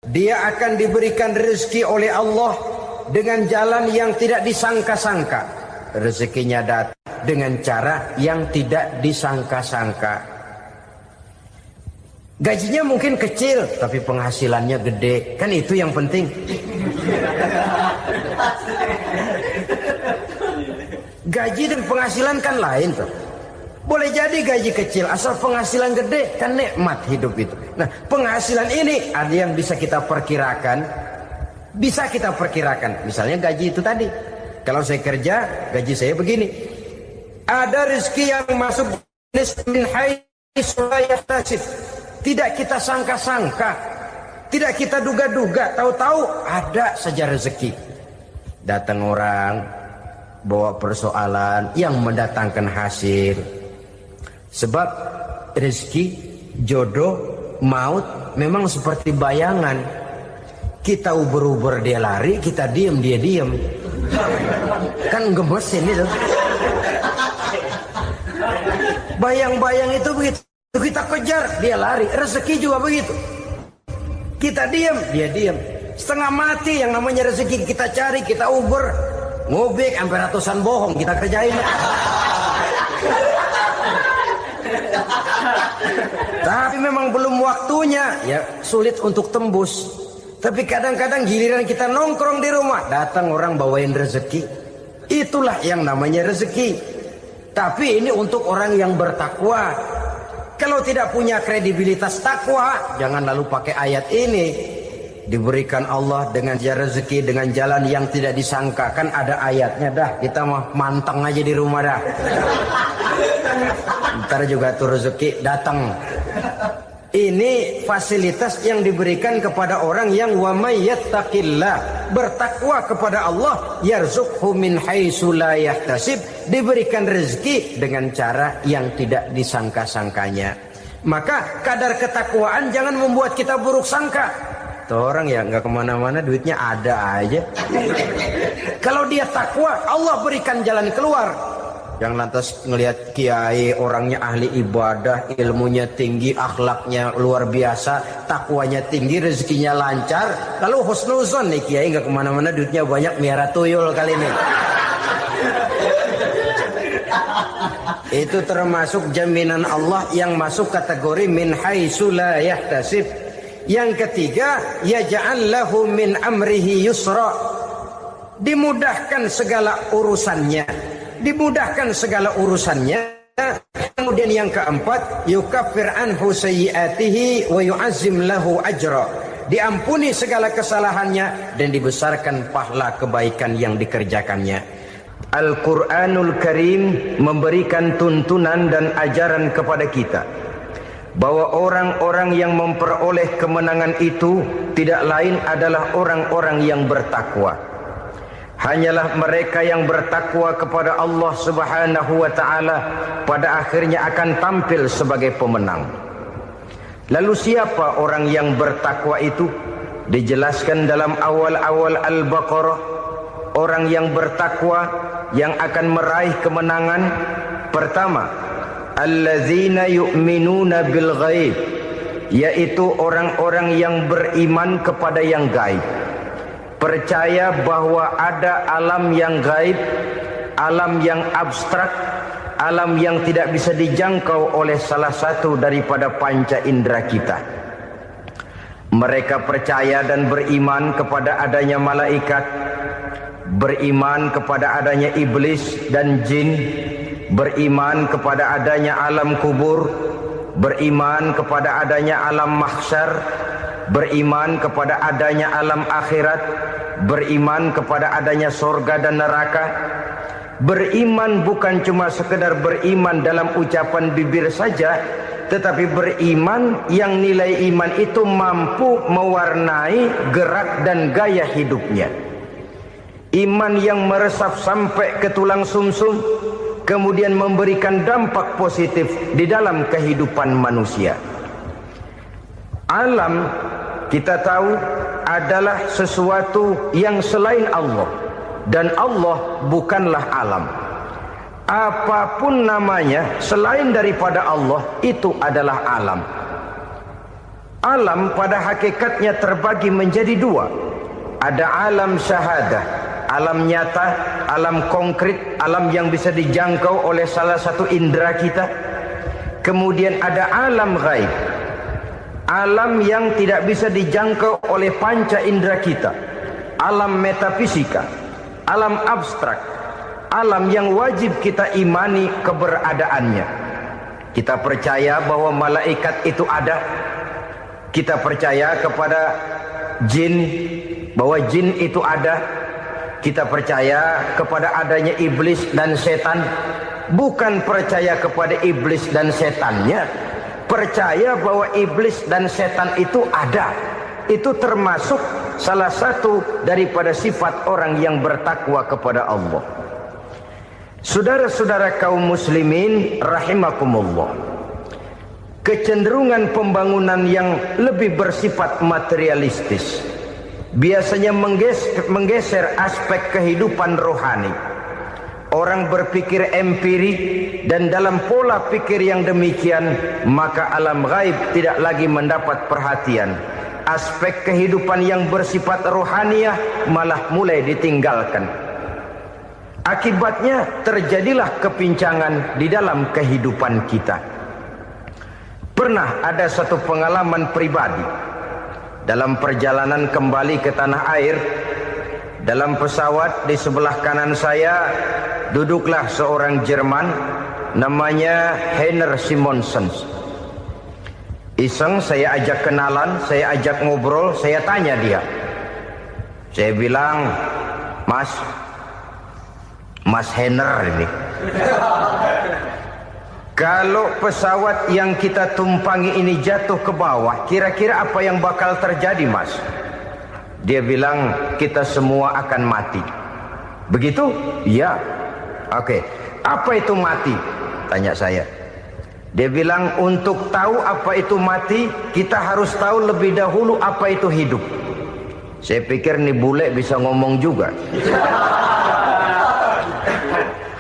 dia akan diberikan rezeki oleh Allah dengan jalan yang tidak disangka-sangka. Rezekinya datang dengan cara yang tidak disangka-sangka. Gajinya mungkin kecil, tapi penghasilannya gede. Kan itu yang penting. Gaji dan penghasilan kan lain tuh. Boleh jadi gaji kecil, asal penghasilan gede, kan nikmat hidup itu. Nah, penghasilan ini ada yang bisa kita perkirakan. Bisa kita perkirakan. Misalnya gaji itu tadi. Kalau saya kerja, gaji saya begini. Ada rezeki yang masuk min haitsu la yahtasib. Tidak kita sangka-sangka. Tidak kita duga-duga. Tahu-tahu ada saja rezeki. Datang orang, bawa persoalan yang mendatangkan hasil. Sebab rezeki, jodoh, maut memang seperti bayangan. Kita uber-uber dia lari, kita diem dia diem. Kan gemesin itu. Bayang-bayang itu begitu. Kita kejar, dia lari. Rezeki juga begitu. Kita diem, dia diem. Setengah mati yang namanya rezeki kita cari, kita uber. Ngobek sampai ratusan bohong kita kerjain. Tapi memang belum waktunya, ya sulit untuk tembus. Tapi kadang-kadang giliran kita nongkrong di rumah, datang orang bawain rezeki. Itulah yang namanya rezeki. Tapi ini untuk orang yang bertakwa. Kalau tidak punya kredibilitas takwa, jangan lalu pakai ayat ini. Diberikan Allah dengan rezeki dengan jalan yang tidak disangka. Kan ada ayatnya dah. Kita mah manteng aja di rumah dah. Ntar juga tuh rezeki datang. Ini fasilitas yang diberikan kepada orang yang wa may yattaqillah, bertakwa kepada Allah, yarzuqhu min haitsu la yahtasib, diberikan rezeki dengan cara yang tidak disangka-sangkanya. Maka kadar ketakwaan jangan membuat kita buruk sangka. Tuh orang ya nggak kemana-mana, duitnya ada aja. Kalau dia takwa, Allah berikan jalan keluar. Yang lantas ngelihat kiai orangnya ahli ibadah, ilmunya tinggi, akhlaknya luar biasa, takwanya tinggi, rezekinya lancar, lalu husnuzon nih kiai nggak kemana-mana, duitnya banyak, miara tuyul kali ini. Itu termasuk jaminan Allah yang masuk kategori min haitsu la yahtasib. Yang ketiga, yaj'al lahu min amrihi yusra, dimudahkan segala urusannya. Dimudahkan segala urusannya. Kemudian yang keempat, yukaffir anhu sayyiatihi wa yu'azzim lahu ajra, diampuni segala kesalahannya dan dibesarkan pahala kebaikan yang dikerjakannya. Al-Quranul Karim memberikan tuntunan dan ajaran kepada kita bahwa orang-orang yang memperoleh kemenangan itu tidak lain adalah orang-orang yang bertakwa. Hanyalah mereka yang bertakwa kepada Allah Subhanahu wa ta'ala pada akhirnya akan tampil sebagai pemenang. Lalu siapa orang yang bertakwa itu? Dijelaskan dalam awal-awal Al-Baqarah. Orang yang bertakwa yang akan meraih kemenangan, pertama, allazina yu'minuna bil ghaib, yaitu orang-orang yang beriman kepada yang gaib. Percaya bahwa ada alam yang gaib, alam yang abstrak, alam yang tidak bisa dijangkau oleh salah satu daripada panca indera kita. Mereka percaya dan beriman kepada adanya malaikat, beriman kepada adanya iblis dan jin, beriman kepada adanya alam kubur, beriman kepada adanya alam mahsyar, beriman kepada adanya alam akhirat, beriman kepada adanya surga dan neraka. Beriman bukan cuma sekedar beriman dalam ucapan bibir saja, tetapi beriman yang nilai iman itu mampu mewarnai gerak dan gaya hidupnya. Iman yang meresap sampai ke tulang sumsum, kemudian memberikan dampak positif di dalam kehidupan manusia. Alam, kita tahu, adalah sesuatu yang selain Allah, dan Allah bukanlah alam. Apapun namanya selain daripada Allah, itu adalah alam. Alam pada hakikatnya terbagi menjadi dua. Ada alam syahadah, alam nyata, alam konkret, alam yang bisa dijangkau oleh salah satu indera kita. Kemudian ada alam ghaib, alam yang tidak bisa dijangkau oleh panca indera kita, alam metafisika, alam abstrak, alam yang wajib kita imani keberadaannya. Kita percaya bahwa malaikat itu ada. Kita percaya kepada jin, bahwa jin itu ada. Kita percaya kepada adanya iblis dan setan. Bukan percaya kepada iblis dan setannya, percaya bahwa iblis dan setan itu ada. Itu termasuk salah satu daripada sifat orang yang bertakwa kepada Allah. Saudara-saudara kaum muslimin rahimakumullah, kecenderungan pembangunan yang lebih bersifat materialistis biasanya menggeser aspek kehidupan rohani. Orang berpikir empiri, dan dalam pola pikir yang demikian maka alam gaib tidak lagi mendapat perhatian. Aspek kehidupan yang bersifat rohaniah malah mulai ditinggalkan. Akibatnya terjadilah kepincangan di dalam kehidupan kita. Pernah ada satu pengalaman pribadi dalam perjalanan kembali ke tanah air. Dalam pesawat di sebelah kanan saya duduklah seorang Jerman namanya Heiner Simonsen. Iseng saya ajak kenalan, saya ajak ngobrol, saya tanya dia. Saya bilang, Mas Heiner ini, kalau pesawat yang kita tumpangi ini jatuh ke bawah, kira-kira apa yang bakal terjadi, Mas? Dia bilang, kita semua akan mati. Begitu? Iya. Oke. Apa itu mati? Tanya saya. Dia bilang, untuk tahu apa itu mati, kita harus tahu lebih dahulu apa itu hidup. Saya pikir nih bule bisa ngomong juga.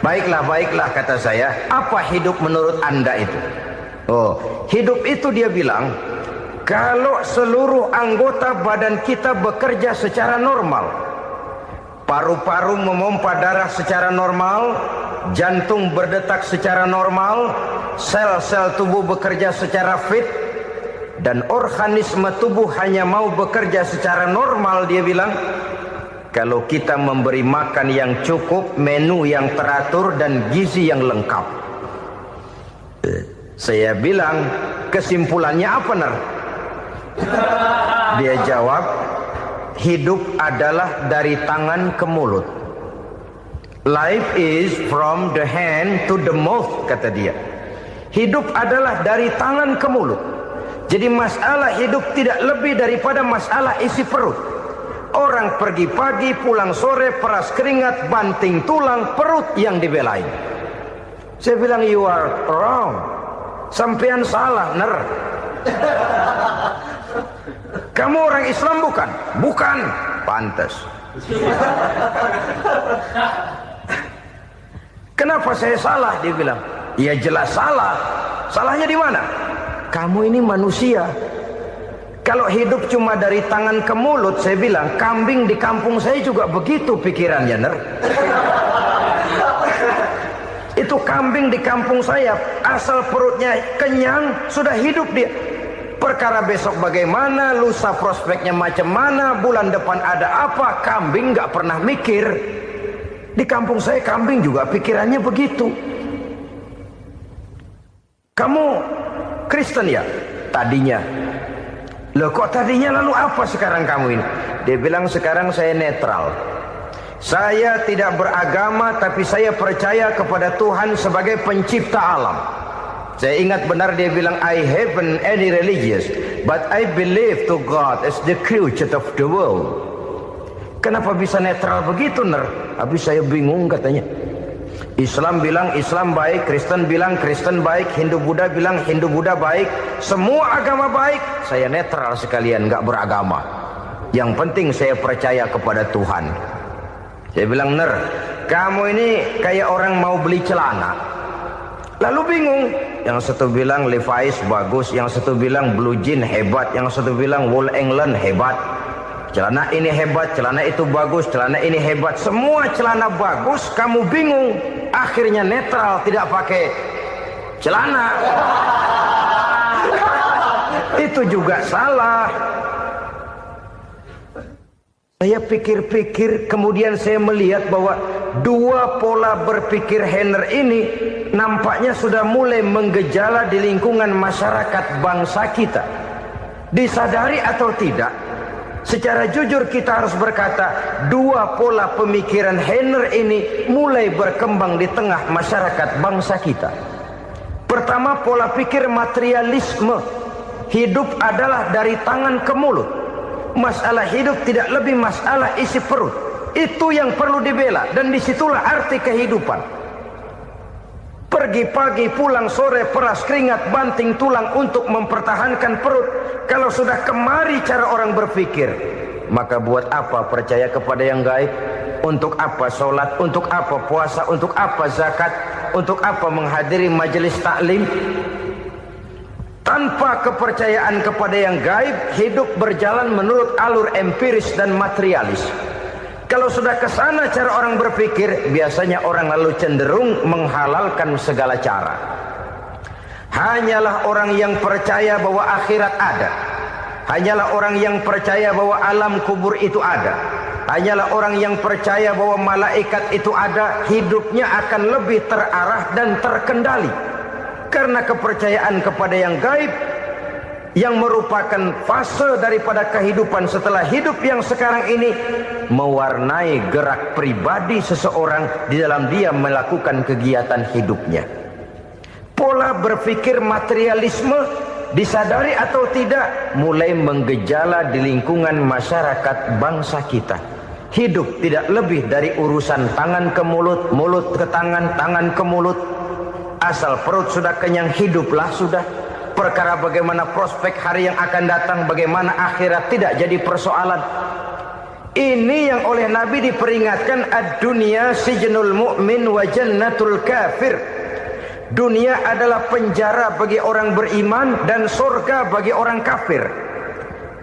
Baiklah kata saya. Apa hidup menurut Anda itu? Oh, hidup itu dia bilang, kalau seluruh anggota badan kita bekerja secara normal, paru-paru memompa darah secara normal, jantung berdetak secara normal, sel-sel tubuh bekerja secara fit, dan organisme tubuh hanya mau bekerja secara normal, dia bilang, kalau kita memberi makan yang cukup, menu yang teratur, dan gizi yang lengkap. Saya bilang, kesimpulannya apa, Ner? Dia jawab, hidup adalah dari tangan ke mulut. Life is from the hand to the mouth, kata dia. Hidup adalah dari tangan ke mulut. Jadi masalah hidup tidak lebih daripada masalah isi perut. Orang pergi pagi, pulang sore, peras keringat, banting tulang, perut yang dibelain. Saya bilang, you are wrong. Sampean salah, Ner. Kamu orang Islam bukan? Bukan. Pantas. Kenapa saya salah? Dia bilang, ya jelas salah. Salahnya di mana? Kamu ini manusia. Kalau hidup cuma dari tangan ke mulut, saya bilang, kambing di kampung saya juga begitu pikirannya, Ner. Itu kambing di kampung saya, asal perutnya kenyang, sudah hidup dia. Perkara besok bagaimana, lusa prospeknya macam mana, bulan depan ada apa, kambing nggak pernah mikir. Di kampung saya kambing juga pikirannya begitu. Kamu Kristen ya? Tadinya. Loh kok tadinya, lalu apa sekarang kamu ini? Dia bilang, sekarang saya netral. Saya tidak beragama, tapi saya percaya kepada Tuhan sebagai pencipta alam. Saya ingat benar dia bilang, I haven't any religious, but I believe to God as the creator of the world. Kenapa bisa netral begitu, Ner? Habis saya bingung katanya. Islam bilang Islam baik, Kristen bilang Kristen baik, Hindu Buddha bilang Hindu Buddha baik, semua agama baik. Saya netral sekalian, nggak beragama. Yang penting saya percaya kepada Tuhan. Saya bilang, Ner, kamu ini kayak orang mau beli celana, lalu bingung, yang satu bilang Levi's bagus, yang satu bilang Blue Jean hebat, yang satu bilang Wool England hebat. Celana ini hebat, celana itu bagus, celana ini hebat. Semua celana bagus, kamu bingung. Akhirnya netral, tidak pakai celana. Itu juga salah. Saya pikir-pikir, kemudian saya melihat bahwa dua pola berpikir Henner ini nampaknya sudah mulai menggejala di lingkungan masyarakat bangsa kita. Disadari atau tidak, secara jujur kita harus berkata, dua pola pemikiran Henner ini mulai berkembang di tengah masyarakat bangsa kita. Pertama, pola pikir materialisme. Hidup adalah dari tangan ke mulut. Masalah hidup tidak lebih masalah isi perut. Itu yang perlu dibela, dan disitulah arti kehidupan. Pergi pagi, pulang sore, peras keringat, banting tulang untuk mempertahankan perut. Kalau sudah kemari cara orang berpikir, maka buat apa percaya kepada yang gaib? Untuk apa sholat? Untuk apa puasa? Untuk apa zakat? Untuk apa menghadiri majelis taklim? Tanpa kepercayaan kepada yang gaib, hidup berjalan menurut alur empiris dan materialis. Kalau sudah ke sana cara orang berpikir, biasanya orang lalu cenderung menghalalkan segala cara. Hanyalah orang yang percaya bahwa akhirat ada. Hanyalah orang yang percaya bahwa alam kubur itu ada. Hanyalah orang yang percaya bahwa malaikat itu ada, hidupnya akan lebih terarah dan terkendali. Karena kepercayaan kepada yang gaib, yang merupakan fase daripada kehidupan setelah hidup yang sekarang ini, mewarnai gerak pribadi seseorang di dalam dia melakukan kegiatan hidupnya. Pola berpikir materialisme, disadari atau tidak, mulai menggejala di lingkungan masyarakat bangsa kita. Hidup tidak lebih dari urusan tangan ke mulut, mulut ke tangan, tangan ke mulut. Asal perut sudah kenyang, hiduplah sudah. Perkara bagaimana prospek hari yang akan datang, bagaimana akhirat, tidak jadi persoalan. Ini yang oleh Nabi diperingatkan, ad-dunya sijnul mu'min wa jannatul kafir. Dunia adalah penjara bagi orang beriman dan surga bagi orang kafir.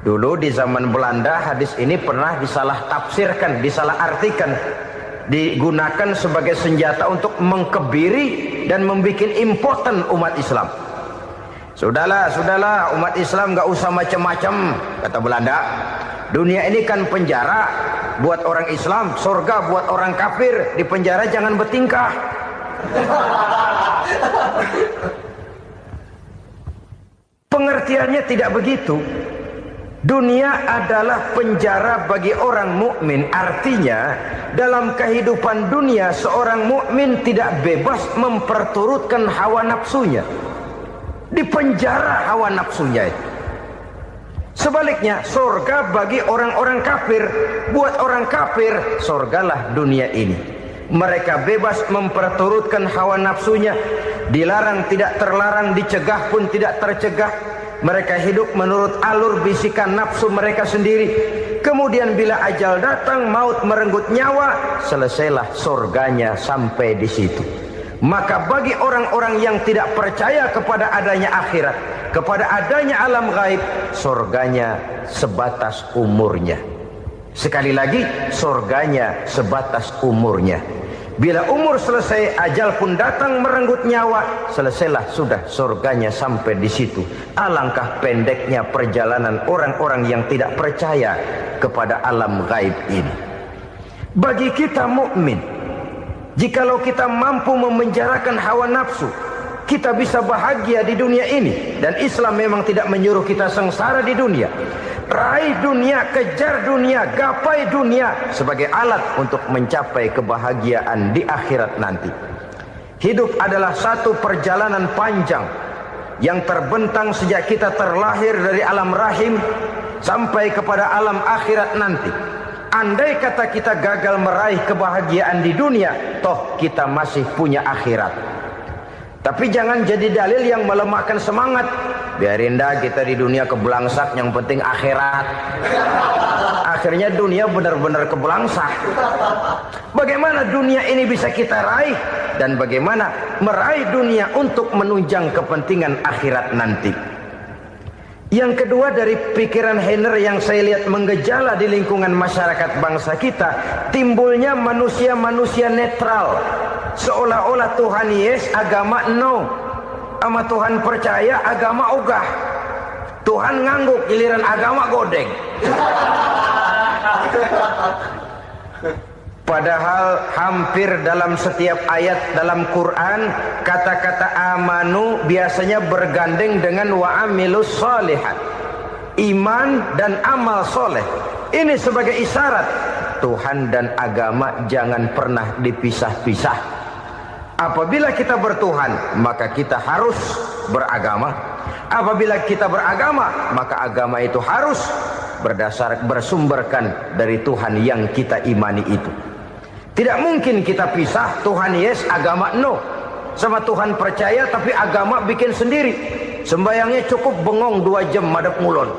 Dulu di zaman Belanda hadis ini pernah disalah tafsirkan, disalah artikan, digunakan sebagai senjata untuk mengkebiri dan membuat impoten umat Islam. Sudahlah umat Islam gak usah macam-macam, kata Belanda. Dunia ini kan penjara buat orang Islam, surga buat orang kafir. Di penjara jangan bertingkah. Pengertiannya tidak begitu. Dunia adalah penjara bagi orang mukmin. Artinya dalam kehidupan dunia seorang mukmin tidak bebas memperturutkan hawa nafsunya. Di penjara hawa nafsunya itu. Sebaliknya surga bagi orang-orang kafir. Buat orang kafir surgalah dunia ini. Mereka bebas memperturutkan hawa nafsunya. Dilarang tidak terlarang, dicegah pun tidak tercegah. Mereka hidup menurut alur bisikan nafsu mereka sendiri. Kemudian bila ajal datang, maut merenggut nyawa, selesailah surganya sampai di situ. Maka bagi orang-orang yang tidak percaya kepada adanya akhirat, kepada adanya alam gaib, surganya sebatas umurnya. Sekali lagi, surganya sebatas umurnya. Bila umur selesai, ajal pun datang merenggut nyawa, selesailah sudah surganya sampai di situ. Alangkah pendeknya perjalanan orang-orang yang tidak percaya kepada alam gaib ini. Bagi kita mukmin, jikalau kita mampu memenjarakan hawa nafsu, kita bisa bahagia di dunia ini. Dan Islam memang tidak menyuruh kita sengsara di dunia. Raih dunia, kejar dunia, gapai dunia sebagai alat untuk mencapai kebahagiaan di akhirat nanti. Hidup adalah satu perjalanan panjang yang terbentang sejak kita terlahir dari alam rahim sampai kepada alam akhirat nanti. Andai kata kita gagal meraih kebahagiaan di dunia, toh kita masih punya akhirat. Tapi jangan jadi dalil yang melemahkan semangat. Biarin dah kita di dunia kebelangsak, yang penting akhirat. akhirnya dunia benar-benar kebelangsang. Bagaimana dunia ini bisa kita raih, dan bagaimana meraih dunia untuk menunjang kepentingan akhirat nanti. Yang kedua, dari pikiran Heiner yang saya lihat menggejala di lingkungan masyarakat bangsa kita, timbulnya manusia-manusia netral, seolah-olah Tuhan yes, agama no, sama Tuhan percaya, agama ogah. Tuhan ngangguk, giliran agama godeng. Padahal hampir dalam setiap ayat dalam Quran, kata-kata amanu biasanya bergandeng dengan wa amilus sholihat, iman dan amal soleh. Ini sebagai isyarat Tuhan dan agama jangan pernah dipisah-pisah. Apabila kita bertuhan, maka kita harus beragama. Apabila kita beragama, maka agama itu harus bersumberkan dari Tuhan yang kita imani itu. Tidak mungkin kita pisah, Tuhan yes, agama no. Sama Tuhan percaya tapi agama bikin sendiri. Sembayangnya cukup bengong 2 jam madep ngulon.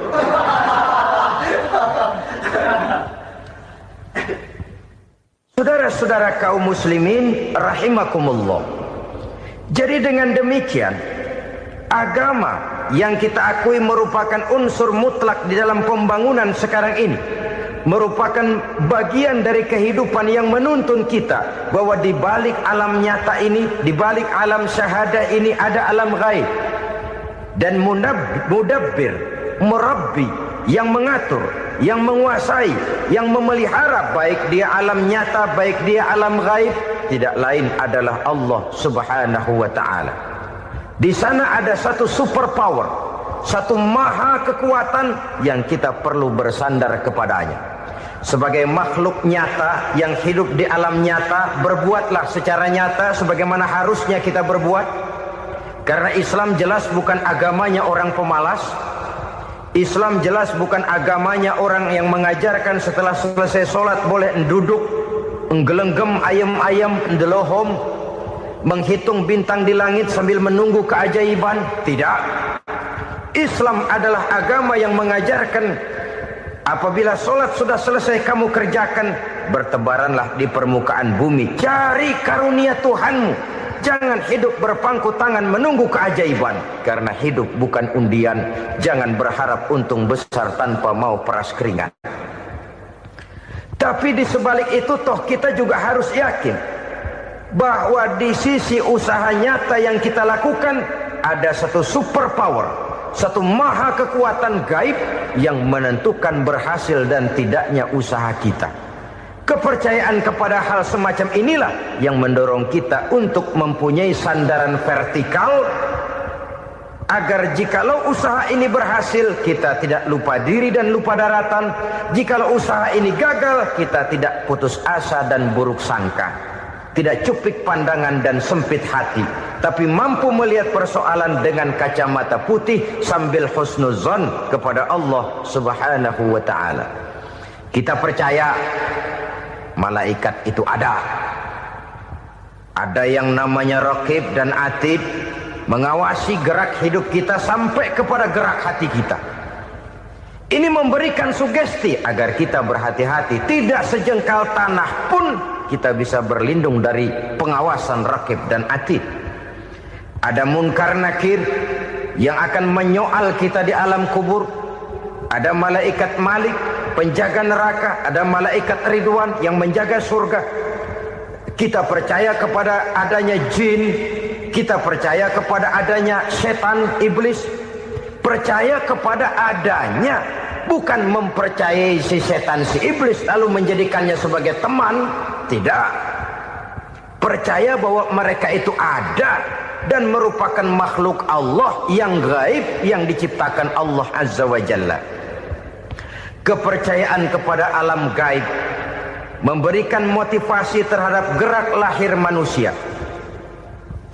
Saudara-saudara kaum muslimin rahimakumullah. Jadi dengan demikian, agama yang kita akui merupakan unsur mutlak di dalam pembangunan sekarang ini, merupakan bagian dari kehidupan yang menuntun kita bahwa di balik alam nyata ini, di balik alam syahadah ini ada alam gaib. Dan mudabbir, murabbi, yang mengatur, yang menguasai, yang memelihara baik dia alam nyata, baik dia alam gaib, tidak lain adalah Allah Subhanahu wa taala. Di sana ada satu super power, satu maha kekuatan yang kita perlu bersandar kepadanya. Sebagai makhluk nyata yang hidup di alam nyata, berbuatlah secara nyata sebagaimana harusnya kita berbuat. Karena Islam jelas bukan agamanya orang pemalas. Islam jelas bukan agamanya orang yang mengajarkan setelah selesai sholat boleh duduk, nggelenggem ayam-ayam, ndelohom, menghitung bintang di langit sambil menunggu keajaiban. Tidak. Islam adalah agama yang mengajarkan apabila sholat sudah selesai kamu kerjakan, bertebaranlah di permukaan bumi, cari karunia Tuhanmu. Jangan hidup berpangku tangan menunggu keajaiban, karena hidup bukan undian. Jangan berharap untung besar tanpa mau peras keringat. Tapi di sebalik itu toh kita juga harus yakin bahwa di sisi usaha nyata yang kita lakukan ada satu super power, satu maha kekuatan gaib yang menentukan berhasil dan tidaknya usaha kita. Kepercayaan kepada hal semacam inilah yang mendorong kita untuk mempunyai sandaran vertikal, agar jikalau usaha ini berhasil, kita tidak lupa diri dan lupa daratan. Jikalau usaha ini gagal, kita tidak putus asa dan buruk sangka, tidak cupik pandangan dan sempit hati, tapi mampu melihat persoalan dengan kacamata putih sambil husnuzon kepada Allah Subhanahu wa ta'ala. Kita percaya malaikat itu ada. Ada yang namanya raqib dan atid, mengawasi gerak hidup kita sampai kepada gerak hati kita. Ini memberikan sugesti agar kita berhati-hati, tidak sejengkal tanah pun kita bisa berlindung dari pengawasan raqib dan atid. Ada munkar nakir yang akan menyoal kita di alam kubur. Ada malaikat Malik, penjaga neraka. Ada malaikat Ridwan yang menjaga surga. Kita percaya kepada adanya jin, kita percaya kepada adanya setan, iblis. Percaya kepada adanya, bukan mempercayai si setan, si iblis lalu menjadikannya sebagai teman. Tidak. Percaya bahwa mereka itu ada dan merupakan makhluk Allah yang gaib yang diciptakan Allah Azza wa Jalla. Kepercayaan kepada alam gaib memberikan motivasi terhadap gerak lahir manusia,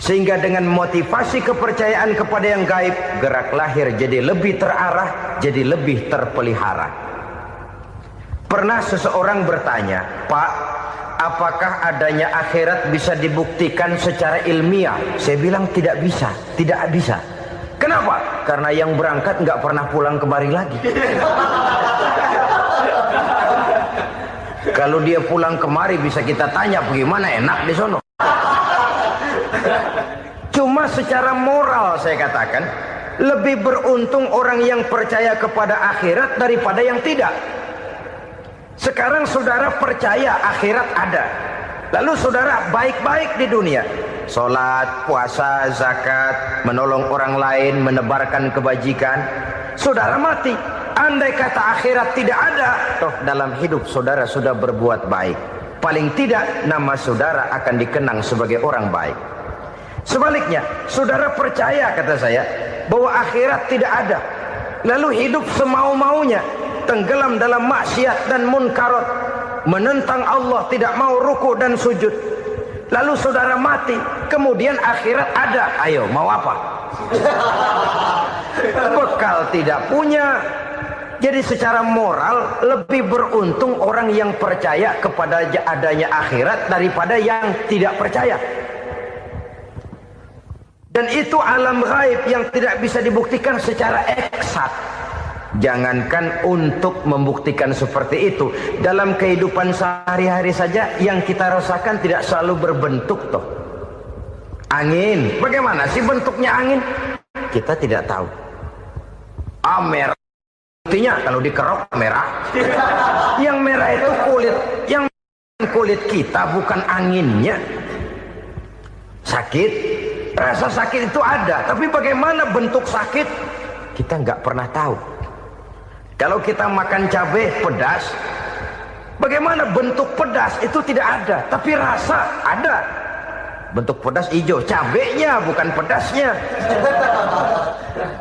sehingga dengan motivasi kepercayaan kepada yang gaib, gerak lahir jadi lebih terarah, jadi lebih terpelihara. Pernah seseorang bertanya, "Pak, apakah adanya akhirat bisa dibuktikan secara ilmiah?" Saya bilang tidak bisa, tidak bisa. Kenapa? Karena yang berangkat nggak pernah pulang kembali lagi. Kalau dia pulang kemari bisa kita tanya bagaimana enak di sono. Cuma secara moral saya katakan, lebih beruntung orang yang percaya kepada akhirat daripada yang tidak. Sekarang saudara percaya akhirat ada, lalu saudara baik-baik di dunia, sholat, puasa, zakat, menolong orang lain, menebarkan kebajikan. Saudara mati, andai kata akhirat tidak ada, toh dalam hidup saudara sudah berbuat baik, paling tidak nama saudara akan dikenang sebagai orang baik. Sebaliknya, saudara percaya, kata saya, bahwa akhirat tidak ada, lalu hidup semau-maunya, tenggelam dalam maksiat dan munkarat, menentang Allah, tidak mau ruku dan sujud. Lalu saudara mati, kemudian akhirat ada, ayo mau apa? Bekal tidak punya. Jadi secara moral lebih beruntung orang yang percaya kepada adanya akhirat daripada yang tidak percaya. Dan itu alam gaib yang tidak bisa dibuktikan secara eksakt. Jangankan untuk membuktikan seperti itu, dalam kehidupan sehari-hari saja yang kita rasakan tidak selalu berbentuk toh. Angin, bagaimana sih bentuknya angin? Kita tidak tahu. Merah, buktinya kalau dikerok merah. Yang merah itu kulit, yang kulit kita bukan anginnya. Sakit, rasa sakit itu ada, tapi bagaimana bentuk sakit kita nggak pernah tahu. Kalau kita makan cabai pedas, bagaimana bentuk pedas itu tidak ada, tapi rasa ada. Bentuk pedas hijau, cabainya bukan pedasnya.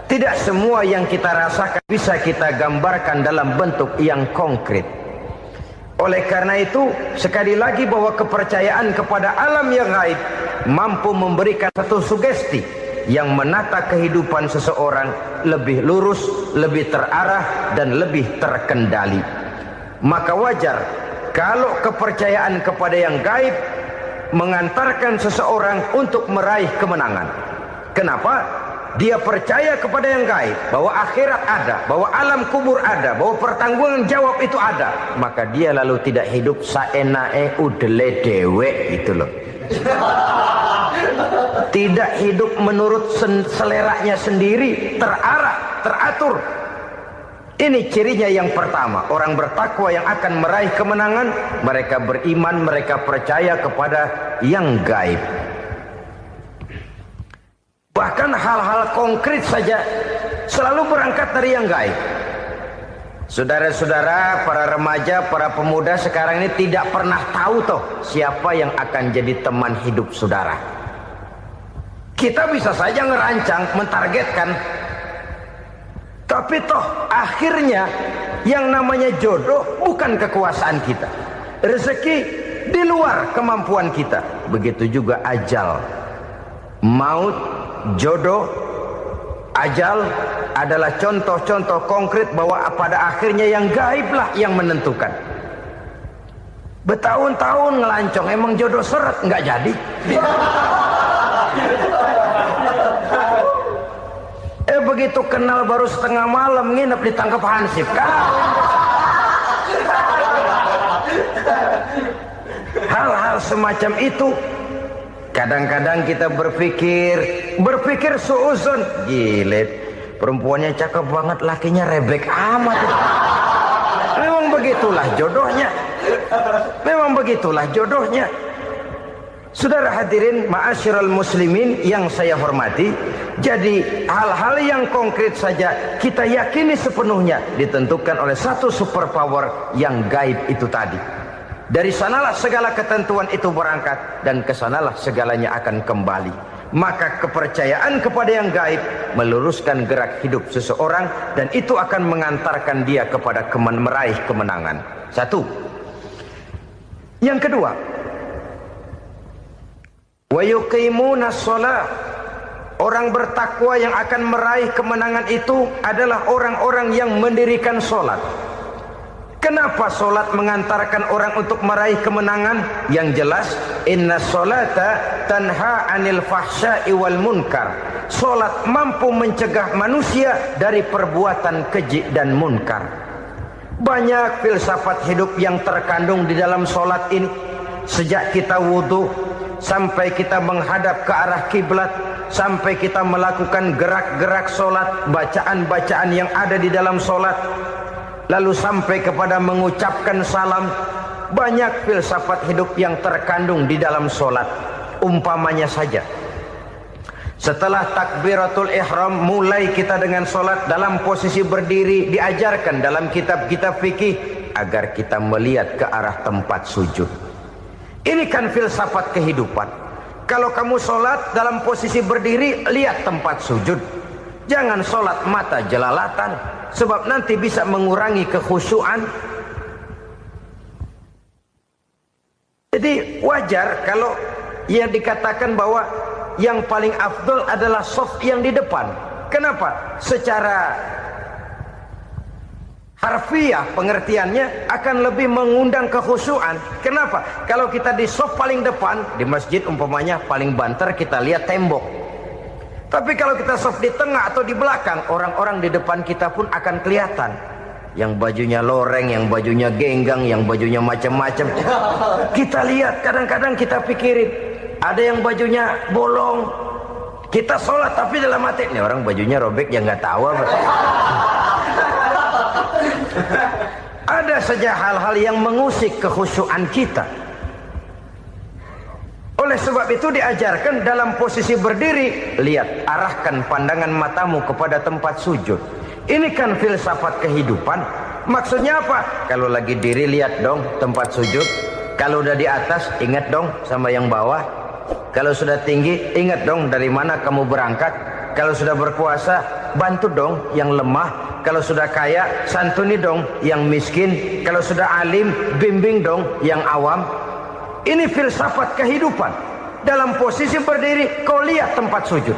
Tidak semua yang kita rasakan bisa kita gambarkan dalam bentuk yang konkret. Oleh karena itu, sekali lagi bahwa kepercayaan kepada alam yang gaib mampu memberikan satu sugesti yang menata kehidupan seseorang lebih lurus, lebih terarah, dan lebih terkendali. Maka wajar kalau kepercayaan kepada yang gaib mengantarkan seseorang untuk meraih kemenangan. Kenapa? Dia percaya kepada yang gaib, bahwa akhirat ada, bahwa alam kubur ada, bahwa pertanggungan jawab itu ada. Maka dia lalu tidak hidup saenae udele dewe, itu loh. Tidak hidup menurut seleranya sendiri, terarah, teratur. Ini cirinya yang pertama. Orang bertakwa yang akan meraih kemenangan, mereka beriman, mereka percaya kepada yang gaib. Bahkan hal-hal konkret saja selalu berangkat dari yang gaib. Saudara-saudara, para remaja, para pemuda sekarang ini tidak pernah tahu toh siapa yang akan jadi teman hidup saudara. Kita bisa saja ngerancang, mentargetkan, tapi toh akhirnya yang namanya jodoh bukan kekuasaan kita. Rezeki di luar kemampuan kita. Begitu juga ajal, maut, jodoh, ajal adalah contoh-contoh konkret bahwa pada akhirnya yang gaiblah yang menentukan. Bertahun-tahun ngelancong, emang jodoh seret nggak jadi. Begitu kenal baru setengah malam nginep ditangkap hansip kan. Hal-hal semacam itu kadang-kadang kita berpikir suuzon, gile, perempuannya cakep banget, lakinya rebek amat. Memang begitulah jodohnya. Memang begitulah jodohnya. Saudara hadirin ma'asyiral muslimin yang saya hormati, jadi hal-hal yang konkret saja kita yakini sepenuhnya ditentukan oleh satu superpower yang gaib itu tadi. Dari sanalah segala ketentuan itu berangkat dan kesanalah segalanya akan kembali. Maka kepercayaan kepada yang gaib meluruskan gerak hidup seseorang dan itu akan mengantarkan dia kepada meraih kemenangan. Satu. Yang kedua, wa yuqimuna shalah. Orang bertakwa yang akan meraih kemenangan itu adalah orang-orang yang mendirikan sholat. Kenapa sholat mengantarkan orang untuk meraih kemenangan? Yang jelas, inna sholata tanha anil fahsya'i wal munkar. Sholat mampu mencegah manusia dari perbuatan keji dan munkar. Banyak filsafat hidup yang terkandung di dalam solat ini. Sejak kita wudhu sampai kita menghadap ke arah kiblat, sampai kita melakukan gerak-gerak solat, bacaan-bacaan yang ada di dalam solat, lalu sampai kepada mengucapkan salam. Banyak filsafat hidup yang terkandung di dalam solat. Umpamanya saja, setelah takbiratul ihram, mulai kita dengan solat dalam posisi berdiri. Diajarkan dalam kitab-kitab fikih agar kita melihat ke arah tempat sujud. Ini kan filsafat kehidupan. Kalau kamu solat dalam posisi berdiri, lihat tempat sujud. Jangan solat mata jelalatan, sebab nanti bisa mengurangi kekhusyuan. Jadi wajar kalau yang dikatakan bahwa yang paling afdol adalah soft yang di depan. Kenapa? Secara harfiah pengertiannya akan lebih mengundang kekhusyuan. Kenapa? Kalau kita di soft paling depan, di masjid umpamanya paling banter kita lihat tembok. Tapi kalau kita soft di tengah atau di belakang, orang-orang di depan kita pun akan kelihatan. Yang bajunya loreng, yang bajunya genggang, yang bajunya macam-macam. Kita lihat, kadang-kadang kita pikirin, ada yang bajunya bolong. Kita sholat tapi dalam hati, ini orang bajunya robek yang nggak tahu apa. Ada saja hal-hal yang mengusik kekhusyuan kita. Oleh sebab itu diajarkan dalam posisi berdiri, lihat, arahkan pandangan matamu kepada tempat sujud. Ini kan filsafat kehidupan. Maksudnya apa? Kalau lagi diri, lihat dong tempat sujud. Kalau udah di atas, ingat dong sama yang bawah. Kalau sudah tinggi, ingat dong dari mana kamu berangkat. Kalau sudah berkuasa, bantu dong yang lemah. Kalau sudah kaya, santuni dong yang miskin. Kalau sudah alim, bimbing dong yang awam. Ini filsafat kehidupan. Dalam posisi berdiri, kau lihat tempat sujud.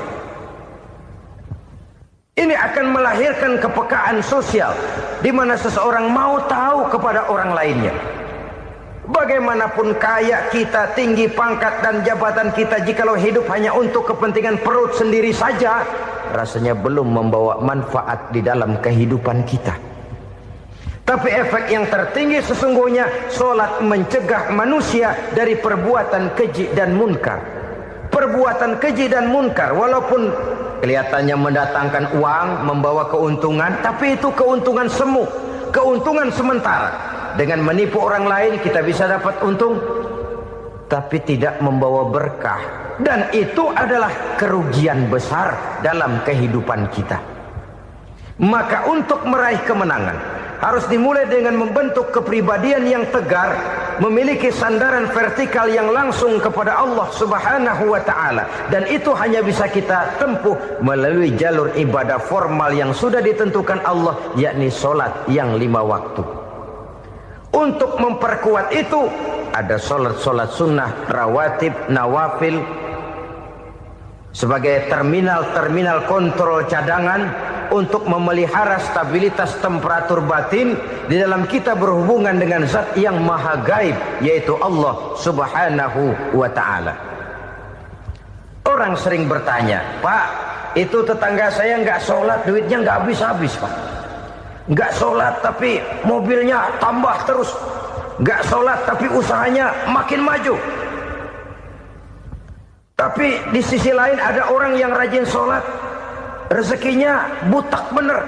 Ini akan melahirkan kepekaan sosial, di mana seseorang mau tahu kepada orang lainnya. Bagaimanapun kaya kita, tinggi pangkat dan jabatan kita, jikalau hidup hanya untuk kepentingan perut sendiri saja, rasanya belum membawa manfaat di dalam kehidupan kita. Tapi efek yang tertinggi sesungguhnya, solat mencegah manusia dari perbuatan keji dan munkar. Perbuatan keji dan munkar, walaupun kelihatannya mendatangkan uang, membawa keuntungan, tapi itu keuntungan semu, keuntungan sementara. Dengan menipu orang lain kita bisa dapat untung, tapi tidak membawa berkah. Dan itu adalah kerugian besar dalam kehidupan kita. Maka untuk meraih kemenangan, harus dimulai dengan membentuk kepribadian yang tegar, memiliki sandaran vertikal yang langsung kepada Allah Subhanahu wa ta'ala. Dan itu hanya bisa kita tempuh melalui jalur ibadah formal yang sudah ditentukan Allah, yakni solat yang 5 waktu. Untuk memperkuat itu, ada solat-solat sunnah, rawatib, nawafil, sebagai terminal-terminal kontrol cadangan untuk memelihara stabilitas temperatur batin di dalam kita berhubungan dengan zat yang maha gaib, yaitu Allah Subhanahu wa ta'ala. Orang sering bertanya, Pak, itu tetangga saya nggak sholat, duitnya nggak habis-habis, Pak. Nggak sholat tapi mobilnya tambah terus. Nggak sholat tapi usahanya makin maju. Tapi di sisi lain ada orang yang rajin sholat, rezekinya butak bener.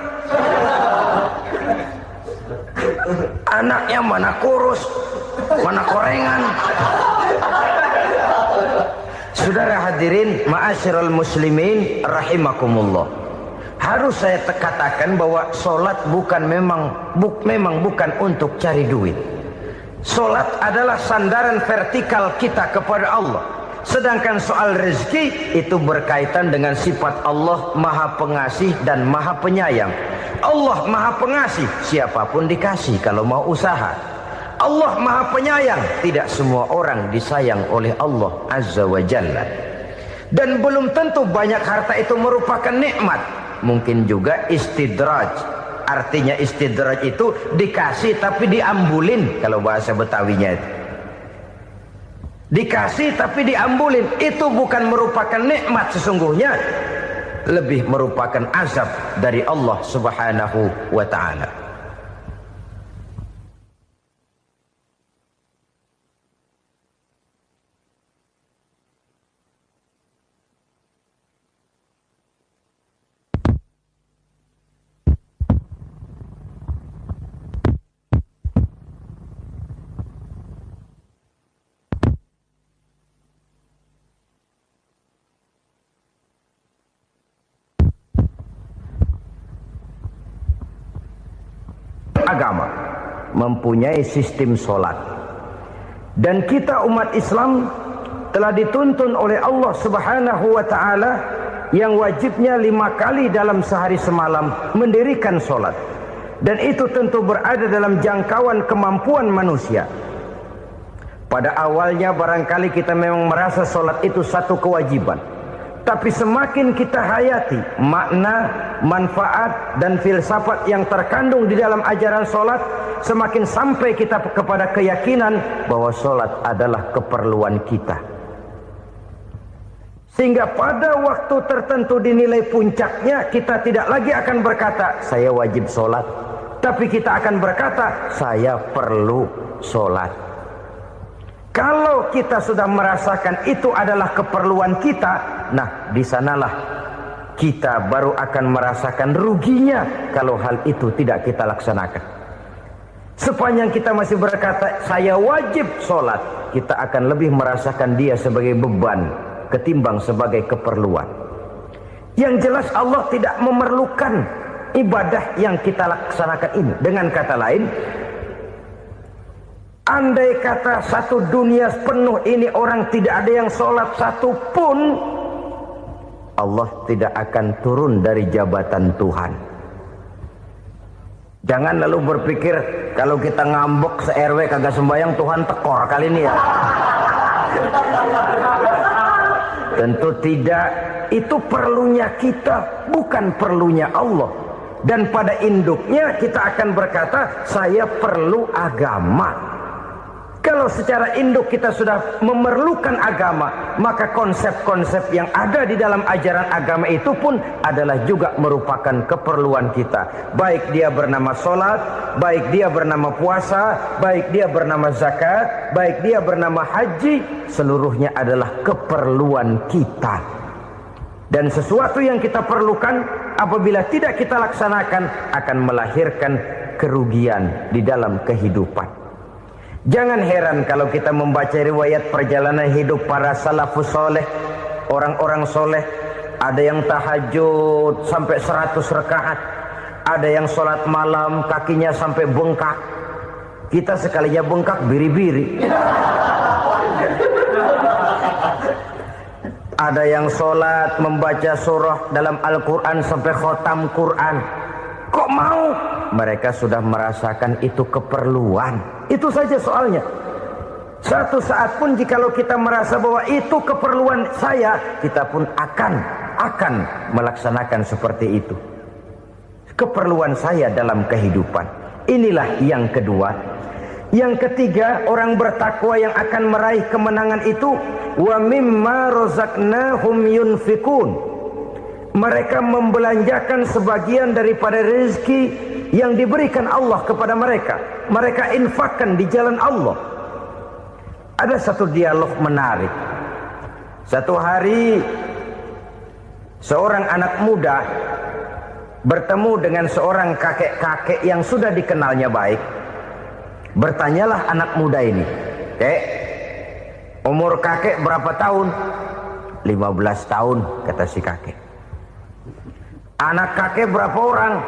Anaknya mana kurus, mana korengan. Saudara hadirin ma'asyiral muslimin rahimakumullah. Harus saya katakan bahwa solat memang bukan untuk cari duit. Solat adalah sandaran vertikal kita kepada Allah. Sedangkan soal rezeki itu berkaitan dengan sifat Allah maha pengasih dan maha penyayang. Allah maha pengasih, siapapun dikasih kalau mau usaha. Allah maha penyayang, tidak semua orang disayang oleh Allah Azza wa Jalla. Dan belum tentu banyak harta itu merupakan nikmat. Mungkin juga istidraj. Artinya istidraj itu dikasih tapi diambulin, kalau bahasa Betawinya itu. Dikasih tapi diambulin, itu bukan merupakan nikmat sesungguhnya, lebih merupakan azab dari Allah Subhanahu wa ta'ala. agama, mempunyai sistem sholat. Dan kita umat Islam telah dituntun oleh Allah Subhanahu wa ta'ala yang wajibnya 5 kali dalam sehari semalam mendirikan sholat. Dan itu tentu berada dalam jangkauan kemampuan manusia. Pada awalnya barangkali kita memang merasa sholat itu satu kewajiban. Tapi semakin kita hayati makna, manfaat dan filsafat yang terkandung di dalam ajaran sholat, semakin sampai kita kepada keyakinan bahwa sholat adalah keperluan kita. Sehingga pada waktu tertentu dinilai puncaknya, kita tidak lagi akan berkata saya wajib sholat, tapi kita akan berkata saya perlu sholat. Kalau kita sudah merasakan itu adalah keperluan kita, nah di sanalah kita baru akan merasakan ruginya kalau hal itu tidak kita laksanakan. Sepanjang kita masih berkata saya wajib sholat, kita akan lebih merasakan dia sebagai beban ketimbang sebagai keperluan. Yang jelas Allah tidak memerlukan ibadah yang kita laksanakan ini. Dengan kata lain, andai kata satu dunia penuh ini orang tidak ada yang sholat satu pun, Allah tidak akan turun dari jabatan Tuhan. Jangan lalu berpikir kalau kita ngambek se-RW kagak sembahyang Tuhan tekor kali ini ya. Tentu tidak. Itu perlunya kita, bukan perlunya Allah. Dan pada induknya kita akan berkata saya perlu agama. Kalau secara induk kita sudah memerlukan agama, maka konsep-konsep yang ada di dalam ajaran agama itu pun adalah juga merupakan keperluan kita. Baik dia bernama sholat, baik dia bernama puasa, baik dia bernama zakat, baik dia bernama haji, seluruhnya adalah keperluan kita. Dan sesuatu yang kita perlukan apabila tidak kita laksanakan akan melahirkan kerugian di dalam kehidupan. Jangan heran kalau kita membaca riwayat perjalanan hidup para salafus soleh, orang-orang soleh. Ada yang tahajud sampai 100 rakaat, ada yang sholat malam kakinya sampai bengkak. Kita sekalinya bengkak biri-biri. Ada yang sholat membaca surah dalam Al-Quran sampai khotam Quran. Kok mau? Mereka sudah merasakan itu keperluan. Itu saja soalnya. Satu saat pun jikalau kita merasa bahwa itu keperluan saya, kita pun akan melaksanakan seperti itu. Keperluan saya dalam kehidupan. Inilah yang kedua. Yang ketiga, orang bertakwa yang akan meraih kemenangan itu, wa mimma razaqnahum yunfikun. Mereka membelanjakan sebagian daripada rezeki yang diberikan Allah kepada mereka. Mereka infakkan di jalan Allah. Ada satu dialog menarik. Satu hari seorang anak muda bertemu dengan seorang kakek-kakek yang sudah dikenalnya baik. Bertanyalah anak muda ini, "Kek, umur kakek berapa tahun?" 15 tahun, kata si kakek. "Anak kakek berapa orang?"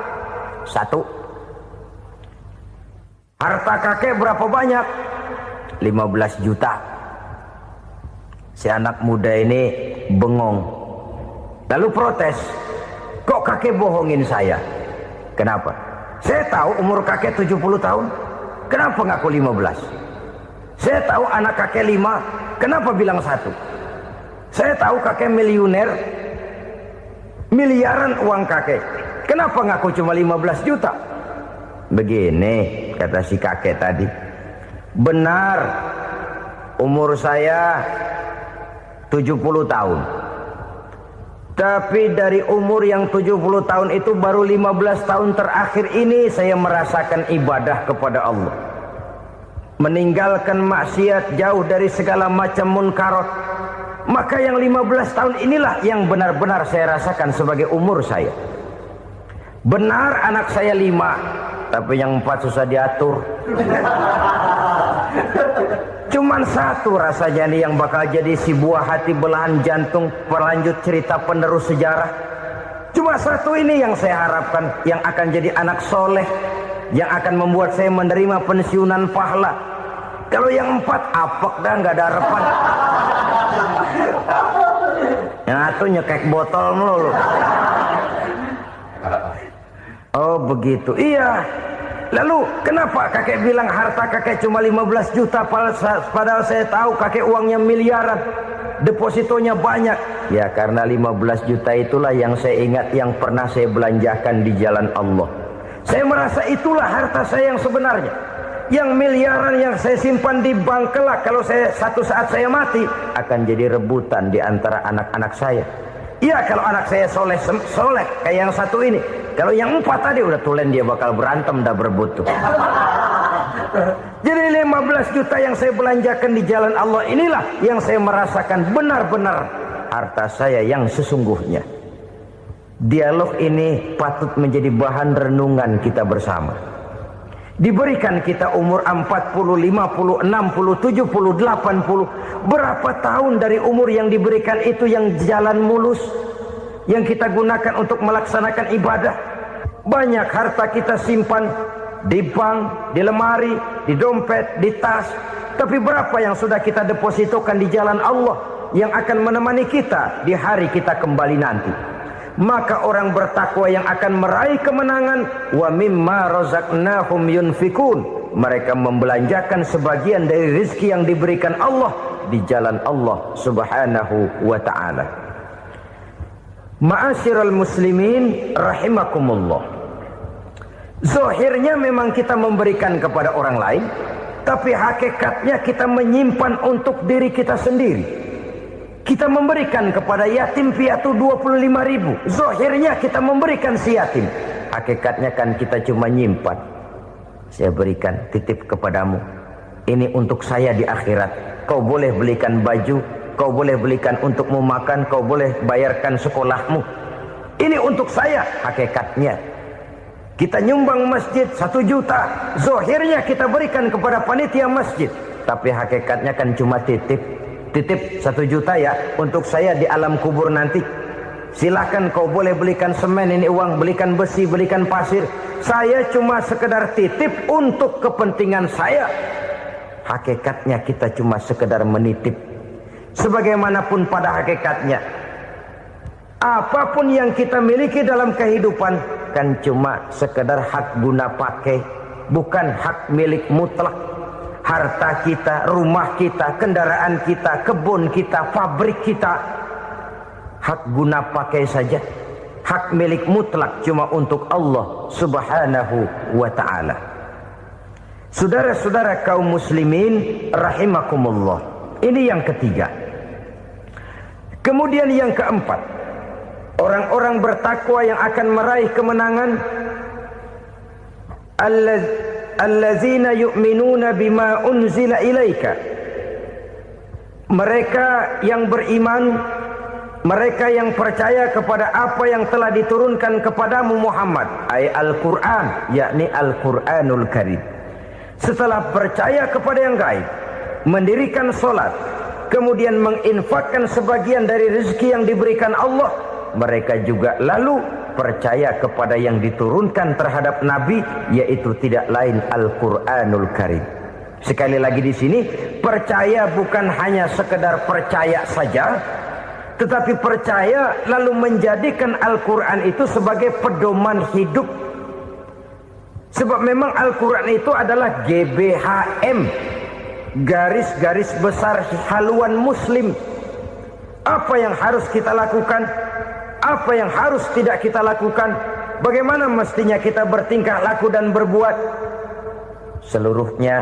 1. "Harta kakek berapa banyak?" 15 juta. Si anak muda ini bengong. Lalu protes, "Kok kakek bohongin saya?" "Kenapa?" "Saya tahu umur kakek 70 tahun. Kenapa ngaku 15? Saya tahu anak kakek 5. Kenapa bilang 1? Saya tahu kakek miliuner, miliaran uang kakek. Kenapa ngaku cuma 15 juta? Begini, kata si kakek tadi. Benar, umur saya 70 tahun. Tapi dari umur yang 70 tahun itu baru 15 tahun terakhir ini saya merasakan ibadah kepada Allah. Meninggalkan maksiat, jauh dari segala macam munkarat. Maka yang 15 tahun inilah yang benar-benar saya rasakan sebagai umur saya. Benar anak saya 5, tapi yang 4 susah diatur. Cuman 1 rasanya nih yang bakal jadi si buah hati belahan jantung pelanjut cerita penerus sejarah. Cuma 1 ini yang saya harapkan yang akan jadi anak soleh, yang akan membuat saya menerima pensiunan pahala. Kalau yang 4 apek dah, nggak ada harapan. Yang satu nyekek botol melulu. Oh begitu, iya. Lalu kenapa kakek bilang harta kakek cuma 15 juta padahal saya tahu kakek uangnya miliaran, depositonya banyak? Ya karena 15 juta itulah yang saya ingat yang pernah saya belanjakan di jalan Allah. Saya merasa itulah harta saya yang sebenarnya. Yang miliaran yang saya simpan di bank kelak, kalau satu saat saya mati, akan jadi rebutan di antara anak-anak saya. Iya kalau anak saya soleh kayak yang satu ini. Kalau yang 4 tadi udah tulen dia bakal berantem dah berebut tuh. Jadi 15 juta yang saya belanjakan di jalan Allah inilah yang saya merasakan benar-benar harta saya yang sesungguhnya. Dialog ini patut menjadi bahan renungan kita bersama. Diberikan kita umur 40, 50, 60, 70, 80. Berapa tahun dari umur yang diberikan itu yang jalan mulus, yang kita gunakan untuk melaksanakan ibadah? Banyak harta kita simpan di bank, di lemari, di dompet, di tas. Tapi berapa yang sudah kita depositokan di jalan Allah yang akan menemani kita di hari kita kembali nanti? Maka orang bertakwa yang akan meraih kemenangan, wa mimma razaqnahum yunfikun, mereka membelanjakan sebagian dari rezeki yang diberikan Allah di jalan Allah Subhanahu wa ta'ala. Ma'asyiral muslimin rahimakumullah. Zahirnya memang kita memberikan kepada orang lain, tapi hakikatnya kita menyimpan untuk diri kita sendiri. Kita memberikan kepada yatim piatu 25.000. Zahirnya kita memberikan si yatim, hakikatnya kan kita cuma nyimpan. Saya berikan, titip kepadamu, ini untuk saya di akhirat. Kau boleh belikan baju, kau boleh belikan untukmu makan, kau boleh bayarkan sekolahmu. Ini untuk saya. Hakikatnya kita nyumbang masjid 1 juta, zahirnya kita berikan kepada panitia masjid, tapi hakikatnya kan cuma titip 1 juta ya untuk saya di alam kubur nanti. Silahkan kau boleh belikan semen, ini uang, belikan besi, belikan pasir. Saya cuma sekedar titip untuk kepentingan saya. Hakikatnya kita cuma sekedar menitip. Sebagaimanapun pada hakikatnya, apapun yang kita miliki dalam kehidupan kan cuma sekedar hak guna pakai, bukan hak milik mutlak. Harta kita, rumah kita, kendaraan kita, kebun kita, pabrik kita, hak guna pakai saja. Hak milik mutlak cuma untuk Allah Subhanahu wa ta'ala. Saudara-saudara kaum muslimin rahimakumullah. Ini yang ketiga. Kemudian yang keempat, orang-orang bertakwa yang akan meraih kemenangan, allazina yu'minuna bima unzila ilaika. Mereka yang beriman, mereka yang percaya kepada apa yang telah diturunkan kepadamu Muhammad, ay Al-Quran, yakni Al-Quranul Karim. Setelah percaya kepada yang gaib, mendirikan solat, kemudian menginfakkan sebagian dari rezeki yang diberikan Allah, mereka juga lalu percaya kepada yang diturunkan terhadap Nabi, yaitu tidak lain Al-Quranul Karim. Sekali lagi di sini, percaya bukan hanya sekedar percaya saja, tetapi percaya lalu menjadikan Al-Quran itu sebagai pedoman hidup. Sebab memang Al-Quran itu adalah GBHM, garis-garis besar haluan muslim. Apa yang harus kita lakukan, apa yang harus tidak kita lakukan, bagaimana mestinya kita bertingkah laku dan berbuat, seluruhnya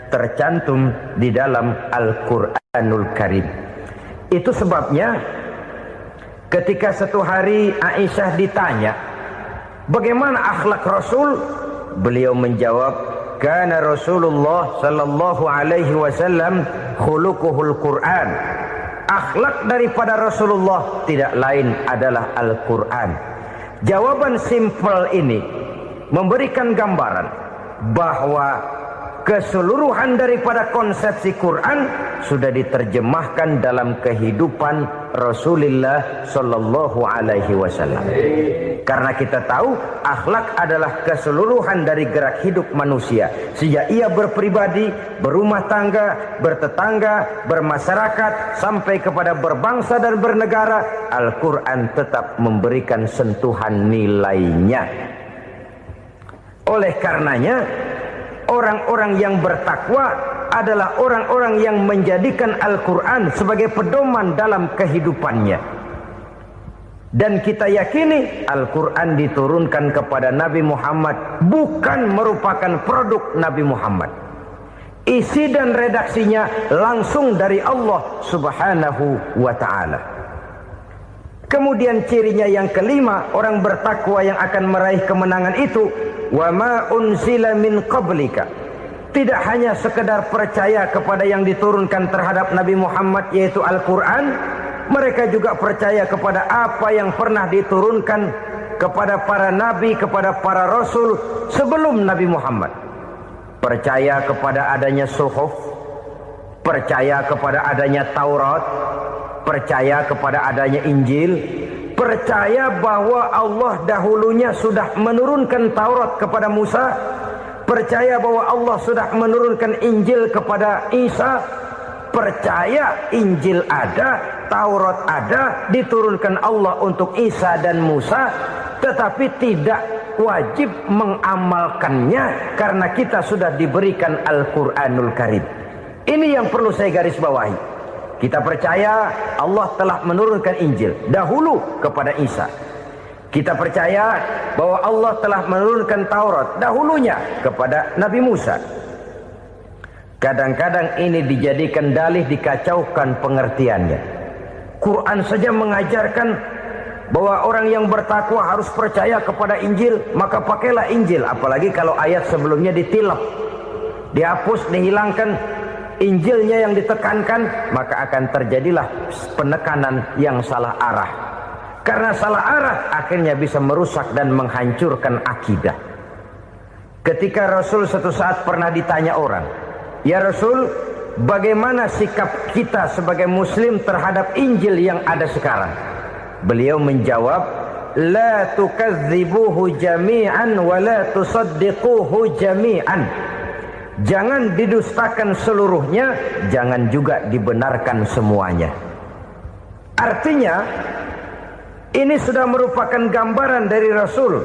tercantum di dalam Al-Quranul Karim. Itu sebabnya ketika satu hari Aisyah ditanya bagaimana akhlak Rasul, beliau menjawab, kana Rasulullah sallallahu alaihi wasallam khuluquhul Quran. Akhlak daripada Rasulullah tidak lain adalah Al-Quran. Jawaban simpel ini memberikan gambaran bahwa keseluruhan daripada konsepsi Quran sudah diterjemahkan dalam kehidupan Rasulullah sallallahu alaihi wasallam. Karena kita tahu akhlak adalah keseluruhan dari gerak hidup manusia. Sejak ia berpribadi, berumah tangga, bertetangga, bermasyarakat, sampai kepada berbangsa dan bernegara, Al-Quran tetap memberikan sentuhan nilainya. Oleh karenanya, orang-orang yang bertakwa adalah orang-orang yang menjadikan Al-Quran sebagai pedoman dalam kehidupannya. Dan kita yakini Al-Quran diturunkan kepada Nabi Muhammad bukan merupakan produk Nabi Muhammad. Isi dan redaksinya langsung dari Allah Subhanahu wa ta'ala. Kemudian cirinya yang kelima, orang bertakwa yang akan meraih kemenangan itu, wa ma unzila min qablika. Tidak hanya sekedar percaya kepada yang diturunkan terhadap Nabi Muhammad yaitu Al-Quran, mereka juga percaya kepada apa yang pernah diturunkan kepada para nabi, kepada para rasul sebelum Nabi Muhammad. Percaya kepada adanya suhuf, percaya kepada adanya Taurat, percaya kepada adanya Injil, percaya bahwa Allah dahulunya sudah menurunkan Taurat kepada Musa, percaya bahwa Allah sudah menurunkan Injil kepada Isa, percaya Injil ada, Taurat ada, diturunkan Allah untuk Isa dan Musa, tetapi tidak wajib mengamalkannya karena kita sudah diberikan Al-Quranul Karim. Ini yang perlu saya garis bawahi. Kita percaya Allah telah menurunkan Injil dahulu kepada Isa. Kita percaya bahwa Allah telah menurunkan Taurat dahulunya kepada Nabi Musa. Kadang-kadang ini dijadikan dalih, dikacaukan pengertiannya. Quran saja mengajarkan bahwa orang yang bertakwa harus percaya kepada Injil, maka pakailah Injil. Apalagi kalau ayat sebelumnya ditilap, dihapus, dihilangkan, Injilnya yang ditekankan, maka akan terjadilah penekanan yang salah arah. Karena salah arah akhirnya bisa merusak dan menghancurkan akidah. Ketika Rasul suatu saat pernah ditanya orang, "Ya Rasul, bagaimana sikap kita sebagai muslim terhadap Injil yang ada sekarang?" Beliau menjawab, "La tukadzibuhu jami'an wa la tusaddiquhu jami'an." Jangan didustakan seluruhnya, jangan juga dibenarkan semuanya. Artinya, ini sudah merupakan gambaran dari Rasul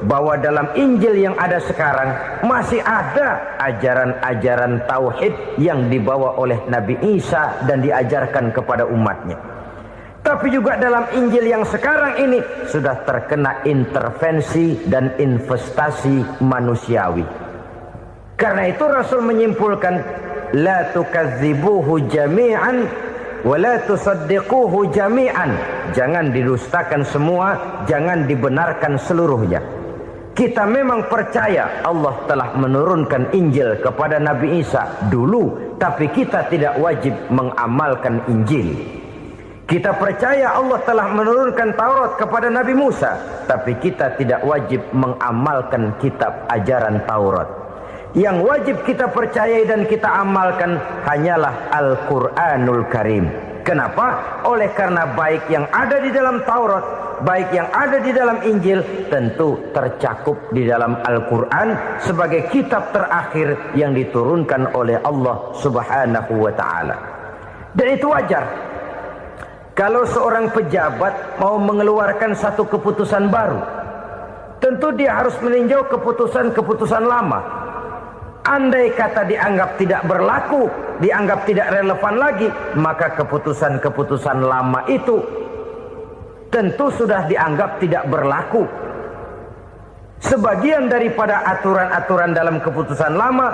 bahwa dalam Injil yang ada sekarang masih ada ajaran-ajaran tauhid yang dibawa oleh Nabi Isa dan diajarkan kepada umatnya. Tapi juga dalam Injil yang sekarang ini sudah terkena intervensi dan investasi manusiawi. Karena itu Rasul menyimpulkan, la tukadzibuhu jami'an wa la tusaddiquhu jami'an. Jangan didustakan semua, jangan dibenarkan seluruhnya. Kita memang percaya Allah telah menurunkan Injil kepada Nabi Isa dulu, tapi kita tidak wajib mengamalkan Injil. Kita percaya Allah telah menurunkan Taurat kepada Nabi Musa, tapi kita tidak wajib mengamalkan kitab ajaran Taurat. Yang wajib kita percayai dan kita amalkan hanyalah Al-Quranul Karim. Kenapa? Oleh karena baik yang ada di dalam Taurat, baik yang ada di dalam Injil, tentu tercakup di dalam Al-Quran sebagai kitab terakhir yang diturunkan oleh Allah Subhanahu wa ta'ala. Dan itu wajar. Kalau seorang pejabat mau mengeluarkan satu keputusan baru, tentu dia harus meninjau keputusan-keputusan lama. Andai kata dianggap tidak berlaku, dianggap tidak relevan lagi, maka keputusan-keputusan lama itu tentu sudah dianggap tidak berlaku. Sebagian daripada aturan-aturan dalam keputusan lama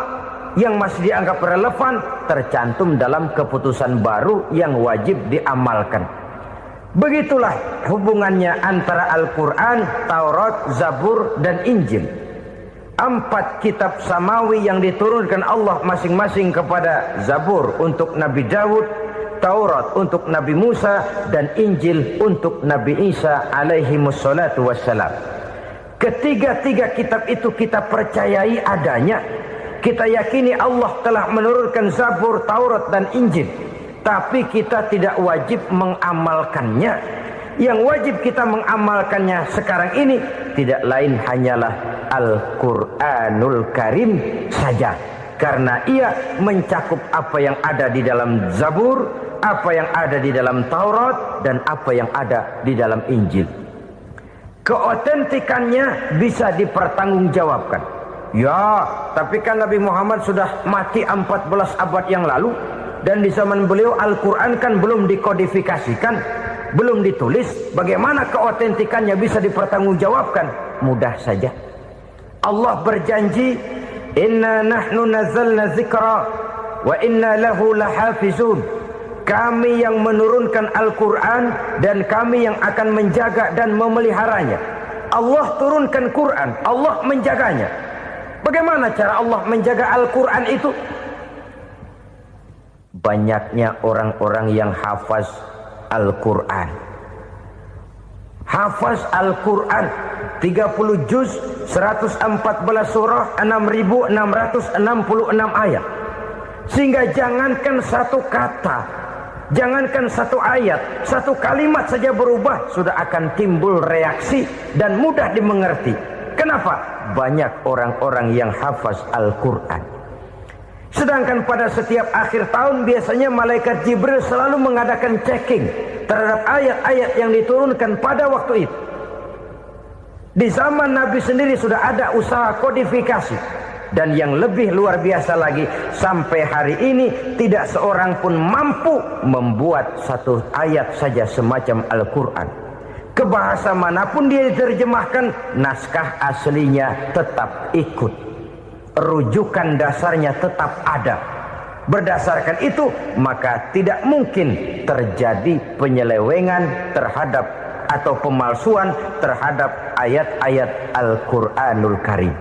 yang masih dianggap relevan tercantum dalam keputusan baru yang wajib diamalkan. Begitulah hubungannya antara Al-Quran, Taurat, Zabur, dan Injil. 4 kitab samawi yang diturunkan Allah masing-masing kepada Zabur untuk Nabi Daud, Taurat untuk Nabi Musa, dan Injil untuk Nabi Isa alaihi wassalatu wassalam. Ketiga-tiga kitab itu kita percayai adanya. Kita yakini Allah telah menurunkan Zabur, Taurat, dan Injil. Tapi kita tidak wajib mengamalkannya. yang wajib kita mengamalkannya sekarang ini tidak lain hanyalah Al-Quranul Karim saja, karena ia mencakup apa yang ada di dalam Zabur, apa yang ada di dalam Taurat, dan apa yang ada di dalam Injil. Keotentikannya bisa dipertanggungjawabkan. Ya, tapi kan Nabi Muhammad sudah mati 14 abad yang lalu, dan di zaman beliau Al-Quran kan belum dikodifikasikan, belum ditulis. Bagaimana keotentikannya bisa dipertanggungjawabkan? Mudah saja. Allah berjanji, inna nahnu nazzalna dzikra wa inna lahu lahafizun. Kami yang menurunkan Al-Quran dan kami yang akan menjaga dan memeliharanya. Allah turunkan Quran, Allah menjaganya. Bagaimana cara Allah menjaga Al-Quran itu? Banyaknya orang-orang yang hafaz Al-Quran. Hafaz Al-Quran 30 juz, 114 surah, 6.666 ayat. Sehingga jangankan satu kata, jangankan satu ayat, satu kalimat saja berubah, sudah akan timbul reaksi dan mudah dimengerti. Kenapa? Banyak orang-orang yang hafaz Al-Quran. Sedangkan pada setiap akhir tahun biasanya malaikat Jibril selalu mengadakan checking terhadap ayat-ayat yang diturunkan pada waktu itu. Di zaman Nabi sendiri sudah ada usaha kodifikasi. Dan yang lebih luar biasa lagi, sampai hari ini tidak seorang pun mampu membuat satu ayat saja semacam Al-Quran. Ke bahasa manapun dia diterjemahkan, naskah aslinya tetap ikut. Rujukan dasarnya tetap ada. Berdasarkan itu, maka tidak mungkin terjadi penyelewengan terhadap atau pemalsuan terhadap ayat-ayat Al-Quranul Karim.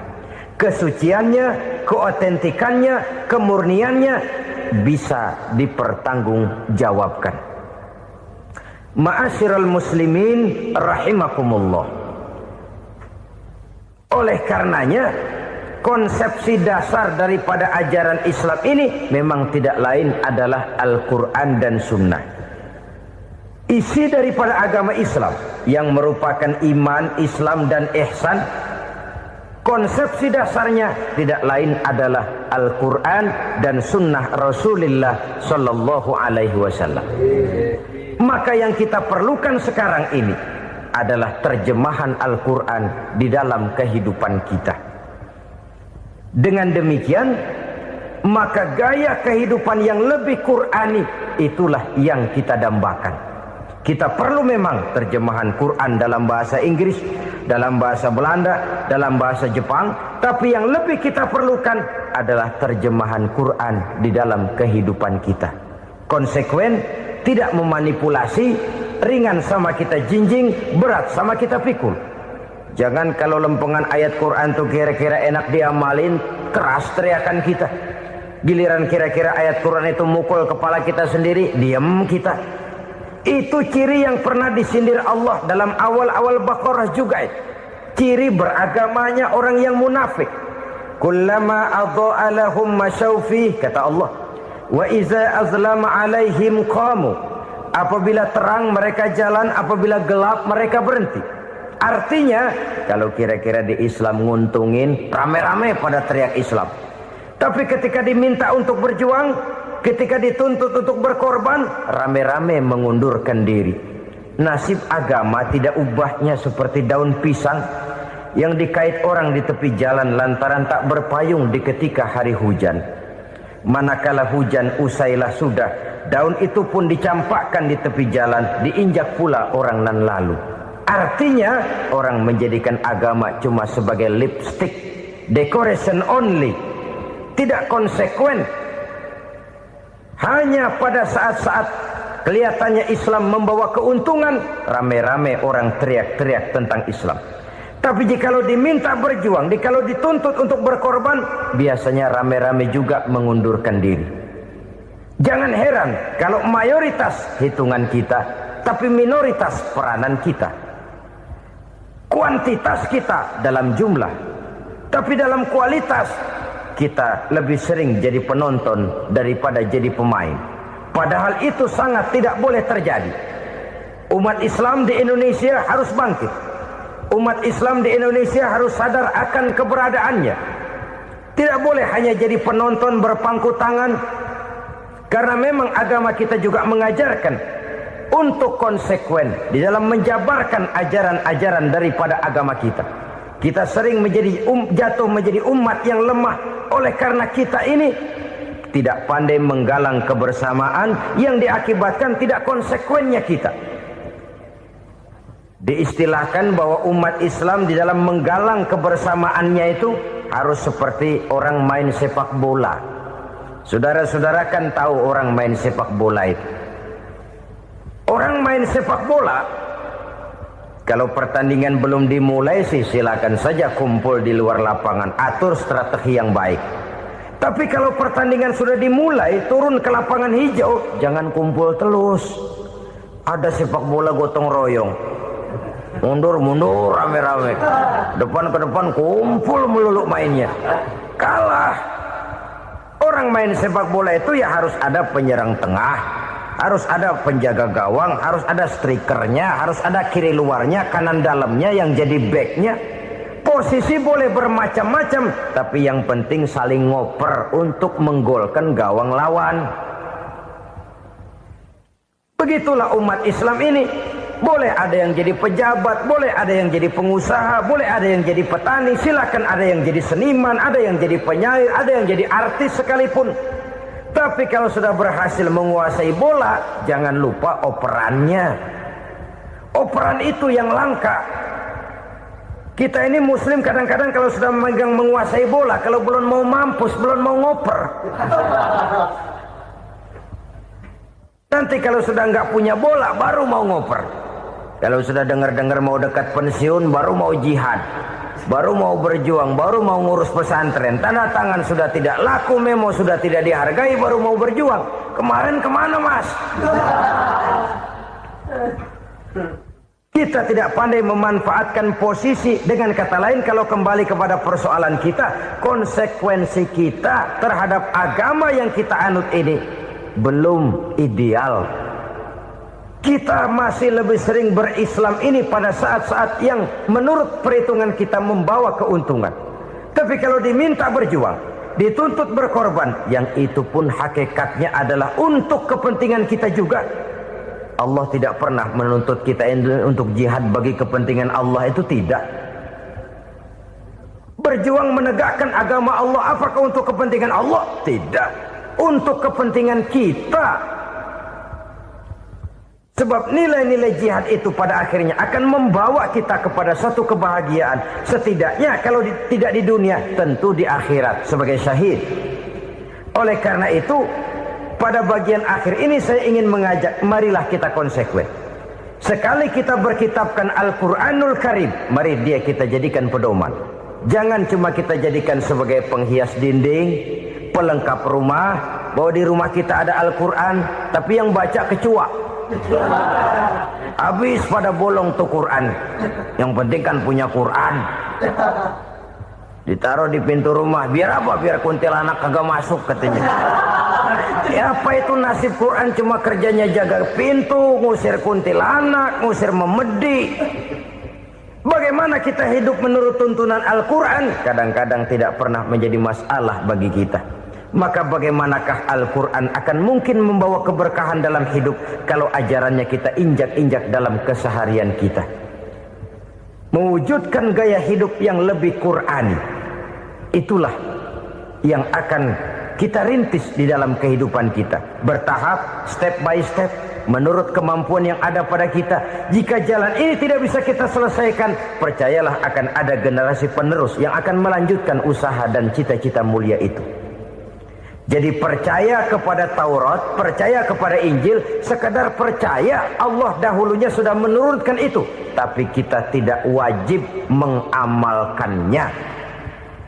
Kesuciannya, keotentikannya, kemurniannya bisa dipertanggungjawabkan. Ma'asyiral muslimin rahimakumullah. Oleh karenanya, konsepsi dasar daripada ajaran Islam ini memang tidak lain adalah Al-Quran dan Sunnah. Isi daripada agama Islam yang merupakan iman, Islam dan ihsan, konsepsi dasarnya tidak lain adalah Al-Quran dan Sunnah Rasulullah Sallallahu Alaihi Wasallam. Maka yang kita perlukan sekarang ini adalah terjemahan Al-Quran di dalam kehidupan kita. Dengan demikian, maka gaya kehidupan yang lebih Qurani itulah yang kita dambakan. Kita perlu memang terjemahan Quran dalam bahasa Inggris, dalam bahasa Belanda, dalam bahasa Jepang, tapi yang lebih kita perlukan adalah terjemahan Quran di dalam kehidupan kita. Konsekuen, tidak memanipulasi, ringan sama kita jinjing, berat sama kita pikul. Jangan kalau lempengan ayat Quran tuh kira-kira enak diamalin, keras teriakan kita. Giliran kira-kira ayat Quran itu mukul kepala kita sendiri, diam kita. Itu ciri yang pernah disindir Allah dalam awal-awal Baqarah juga. Ciri beragamanya orang yang munafik. Kullama adha'a lahum masyawfih, kata Allah. Wa iza azlama alaihim qamu. Apabila terang mereka jalan, apabila gelap mereka berhenti. Artinya, kalau kira-kira di Islam nguntungin, rame-rame pada teriak Islam. Tapi ketika diminta untuk berjuang, ketika dituntut untuk berkorban, rame-rame mengundurkan diri. Nasib agama tidak ubahnya seperti daun pisang yang dikait orang di tepi jalan lantaran tak berpayung di ketika hari hujan. Manakala hujan usailah sudah, daun itu pun dicampakkan di tepi jalan, diinjak pula orang nan lalu. Artinya, orang menjadikan agama cuma sebagai lipstick, decoration only, tidak konsekuen. Hanya pada saat-saat kelihatannya Islam membawa keuntungan, rame-rame orang teriak-teriak tentang Islam. Tapi jikalau diminta berjuang, jikalau dituntut untuk berkorban, biasanya rame-rame juga mengundurkan diri. Jangan heran kalau mayoritas hitungan kita, tapi minoritas peranan kita. Kuantitas kita dalam jumlah, tapi dalam kualitas kita lebih sering jadi penonton daripada jadi pemain. Padahal itu sangat tidak boleh terjadi. Umat Islam di Indonesia harus bangkit. Umat Islam di Indonesia harus sadar akan keberadaannya. Tidak boleh hanya jadi penonton berpangku tangan, karena memang agama kita juga mengajarkan untuk konsekuen di dalam menjabarkan ajaran-ajaran daripada agama kita. Kita sering jatuh menjadi umat yang lemah oleh karena kita ini tidak pandai menggalang kebersamaan yang diakibatkan tidak konsekuennya kita. Diistilahkan bahwa umat Islam di dalam menggalang kebersamaannya itu harus seperti orang main sepak bola. Saudara-saudara kan tahu orang main sepak bola itu. Orang main sepak bola, kalau pertandingan belum dimulai sih silakan saja kumpul di luar lapangan, atur strategi yang baik. Tapi kalau pertandingan sudah dimulai, turun ke lapangan hijau, jangan kumpul terus. Ada sepak bola gotong royong, mundur-mundur rame-rame, depan ke depan kumpul melulu mainnya. Kalah. Orang main sepak bola itu ya harus ada penyerang tengah, harus ada penjaga gawang, harus ada strikernya, harus ada kiri luarnya, kanan dalamnya yang jadi backnya. Posisi boleh bermacam-macam, tapi yang penting saling ngoper untuk menggolkan gawang lawan. Begitulah umat Islam ini. Boleh ada yang jadi pejabat, boleh ada yang jadi pengusaha, boleh ada yang jadi petani, silakan ada yang jadi seniman, ada yang jadi penyair, ada yang jadi artis sekalipun. Tapi kalau sudah berhasil menguasai bola, jangan lupa operannya. Operan itu yang langka. Kita ini muslim kadang-kadang kalau sudah memegang menguasai bola, kalau belum mau mampus, belum mau ngoper. Nanti kalau sudah nggak punya bola, baru mau ngoper. Kalau sudah dengar-dengar mau dekat pensiun, baru mau jihad, baru mau berjuang, baru mau ngurus pesantren. Tanda tangan sudah tidak laku, memo sudah tidak dihargai, baru mau berjuang. Kemarin kemana mas? Kita tidak pandai memanfaatkan posisi. Dengan kata lain, kalau kembali kepada persoalan kita, konsekuensi kita terhadap agama yang kita anut ini belum ideal. Kita masih lebih sering berislam ini pada saat-saat yang menurut perhitungan kita membawa keuntungan. Tapi kalau diminta berjuang, dituntut berkorban, yang itu pun hakikatnya adalah untuk kepentingan kita juga. Allah tidak pernah menuntut kita untuk jihad bagi kepentingan Allah, itu tidak. Berjuang menegakkan agama Allah, apakah untuk kepentingan Allah? Tidak. Untuk kepentingan kita. Sebab nilai-nilai jihad itu pada akhirnya akan membawa kita kepada satu kebahagiaan. Setidaknya kalau tidak di dunia, tentu di akhirat sebagai syahid. Oleh karena itu, pada bagian akhir ini saya ingin mengajak, marilah kita konsekuen. Sekali kita berkitabkan Al-Quranul Karim, mari dia kita jadikan pedoman. Jangan cuma kita jadikan sebagai penghias dinding, pelengkap rumah, bahwa di rumah kita ada Al-Quran, tapi yang baca kecoa. Habis pada bolong tuh Quran. Yang penting kan punya Quran. Ditaruh di pintu rumah. Biar apa? Biar kuntilanak kagak masuk katanya. Ya apa itu nasib Quran, cuma kerjanya jaga pintu, ngusir kuntilanak, ngusir memedi. Bagaimana kita hidup menurut tuntunan Al-Quran? Kadang-kadang tidak pernah menjadi masalah bagi kita. Maka bagaimanakah Al-Quran akan mungkin membawa keberkahan dalam hidup kalau ajarannya kita injak-injak dalam keseharian kita? Mewujudkan gaya hidup yang lebih Qur'ani, itulah yang akan kita rintis di dalam kehidupan kita. Bertahap, step by step, menurut kemampuan yang ada pada kita. Jika jalan ini tidak bisa kita selesaikan, percayalah akan ada generasi penerus yang akan melanjutkan usaha dan cita-cita mulia itu. Jadi percaya kepada Taurat, percaya kepada Injil, sekadar percaya Allah dahulunya sudah menurunkan itu. Tapi kita tidak wajib mengamalkannya.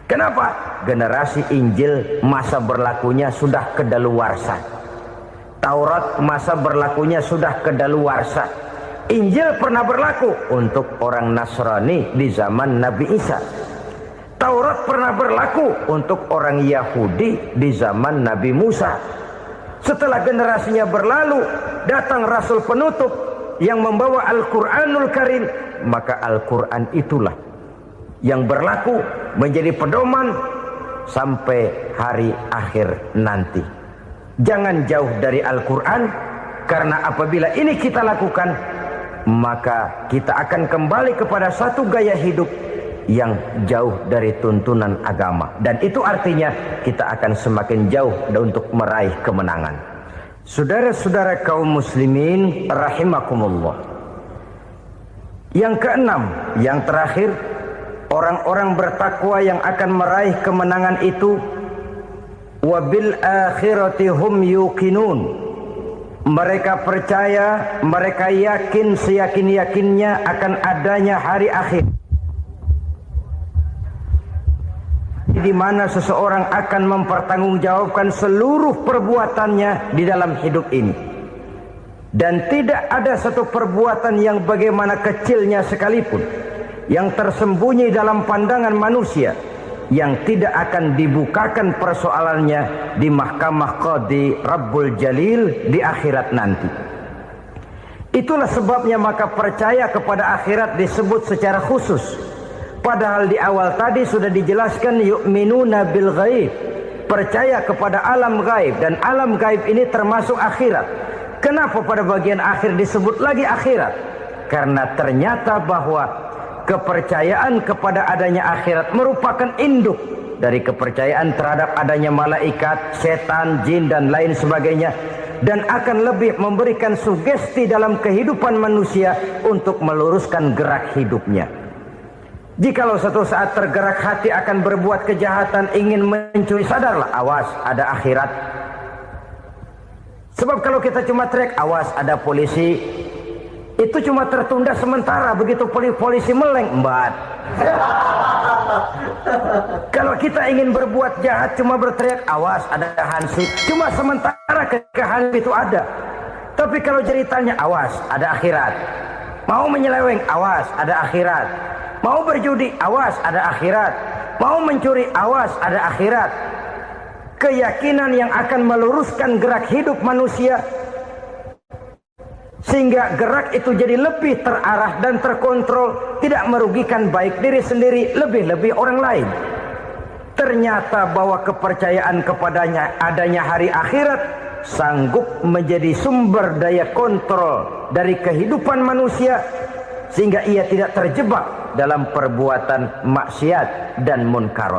Kenapa? Generasi Injil masa berlakunya sudah kedaluarsa. Taurat masa berlakunya sudah kedaluarsa. Injil pernah berlaku untuk orang Nasrani di zaman Nabi Isa. Taurat pernah berlaku untuk orang Yahudi di zaman Nabi Musa. Setelah generasinya berlalu, datang Rasul penutup yang membawa Al-Quranul Karim, maka Al-Quran itulah yang berlaku menjadi pedoman sampai hari akhir nanti. Jangan jauh dari Al-Quran, karena apabila ini kita lakukan, maka kita akan kembali kepada satu gaya hidup yang jauh dari tuntunan agama, dan itu artinya kita akan semakin jauh untuk meraih kemenangan. Saudara-saudara kaum muslimin rahimakumullah. Yang keenam, yang terakhir, orang-orang bertakwa yang akan meraih kemenangan itu wabil akhirati hum yuqinun. Mereka percaya, mereka yakin seyakin-yakinnya akan adanya hari akhir, di mana seseorang akan mempertanggungjawabkan seluruh perbuatannya di dalam hidup ini. Dan tidak ada satu perbuatan yang bagaimana kecilnya sekalipun yang tersembunyi dalam pandangan manusia yang tidak akan dibukakan persoalannya di mahkamah Qadi Rabbul Jalil di akhirat nanti. Itulah sebabnya maka percaya kepada akhirat disebut secara khusus. Padahal di awal tadi sudah dijelaskan yu'minuna bil ghaib, percaya kepada alam gaib, dan alam gaib ini termasuk akhirat. Kenapa pada bagian akhir disebut lagi akhirat? Karena ternyata bahwa kepercayaan kepada adanya akhirat merupakan induk dari kepercayaan terhadap adanya malaikat, setan, jin, dan lain sebagainya, dan akan lebih memberikan sugesti dalam kehidupan manusia untuk meluruskan gerak hidupnya. Jikalau satu saat tergerak hati akan berbuat kejahatan, ingin mencuri, sadarlah, awas ada akhirat. Sebab kalau kita cuma teriak awas ada polisi, itu cuma tertunda sementara, begitu polisi meleng, embat. Kalau kita ingin berbuat jahat cuma berteriak awas ada hansip, cuma sementara kehansip itu ada. Tapi kalau ceritanya awas ada akhirat, mau menyeleweng awas ada akhirat, mau berjudi awas ada akhirat, mau mencuri awas ada akhirat. Keyakinan yang akan meluruskan gerak hidup manusia sehingga gerak itu jadi lebih terarah dan terkontrol, tidak merugikan baik diri sendiri, lebih-lebih orang lain. Ternyata bahwa kepercayaan kepadanya adanya hari akhirat sanggup menjadi sumber daya kontrol dari kehidupan manusia, sehingga ia tidak terjebak dalam perbuatan maksiat dan munkarat.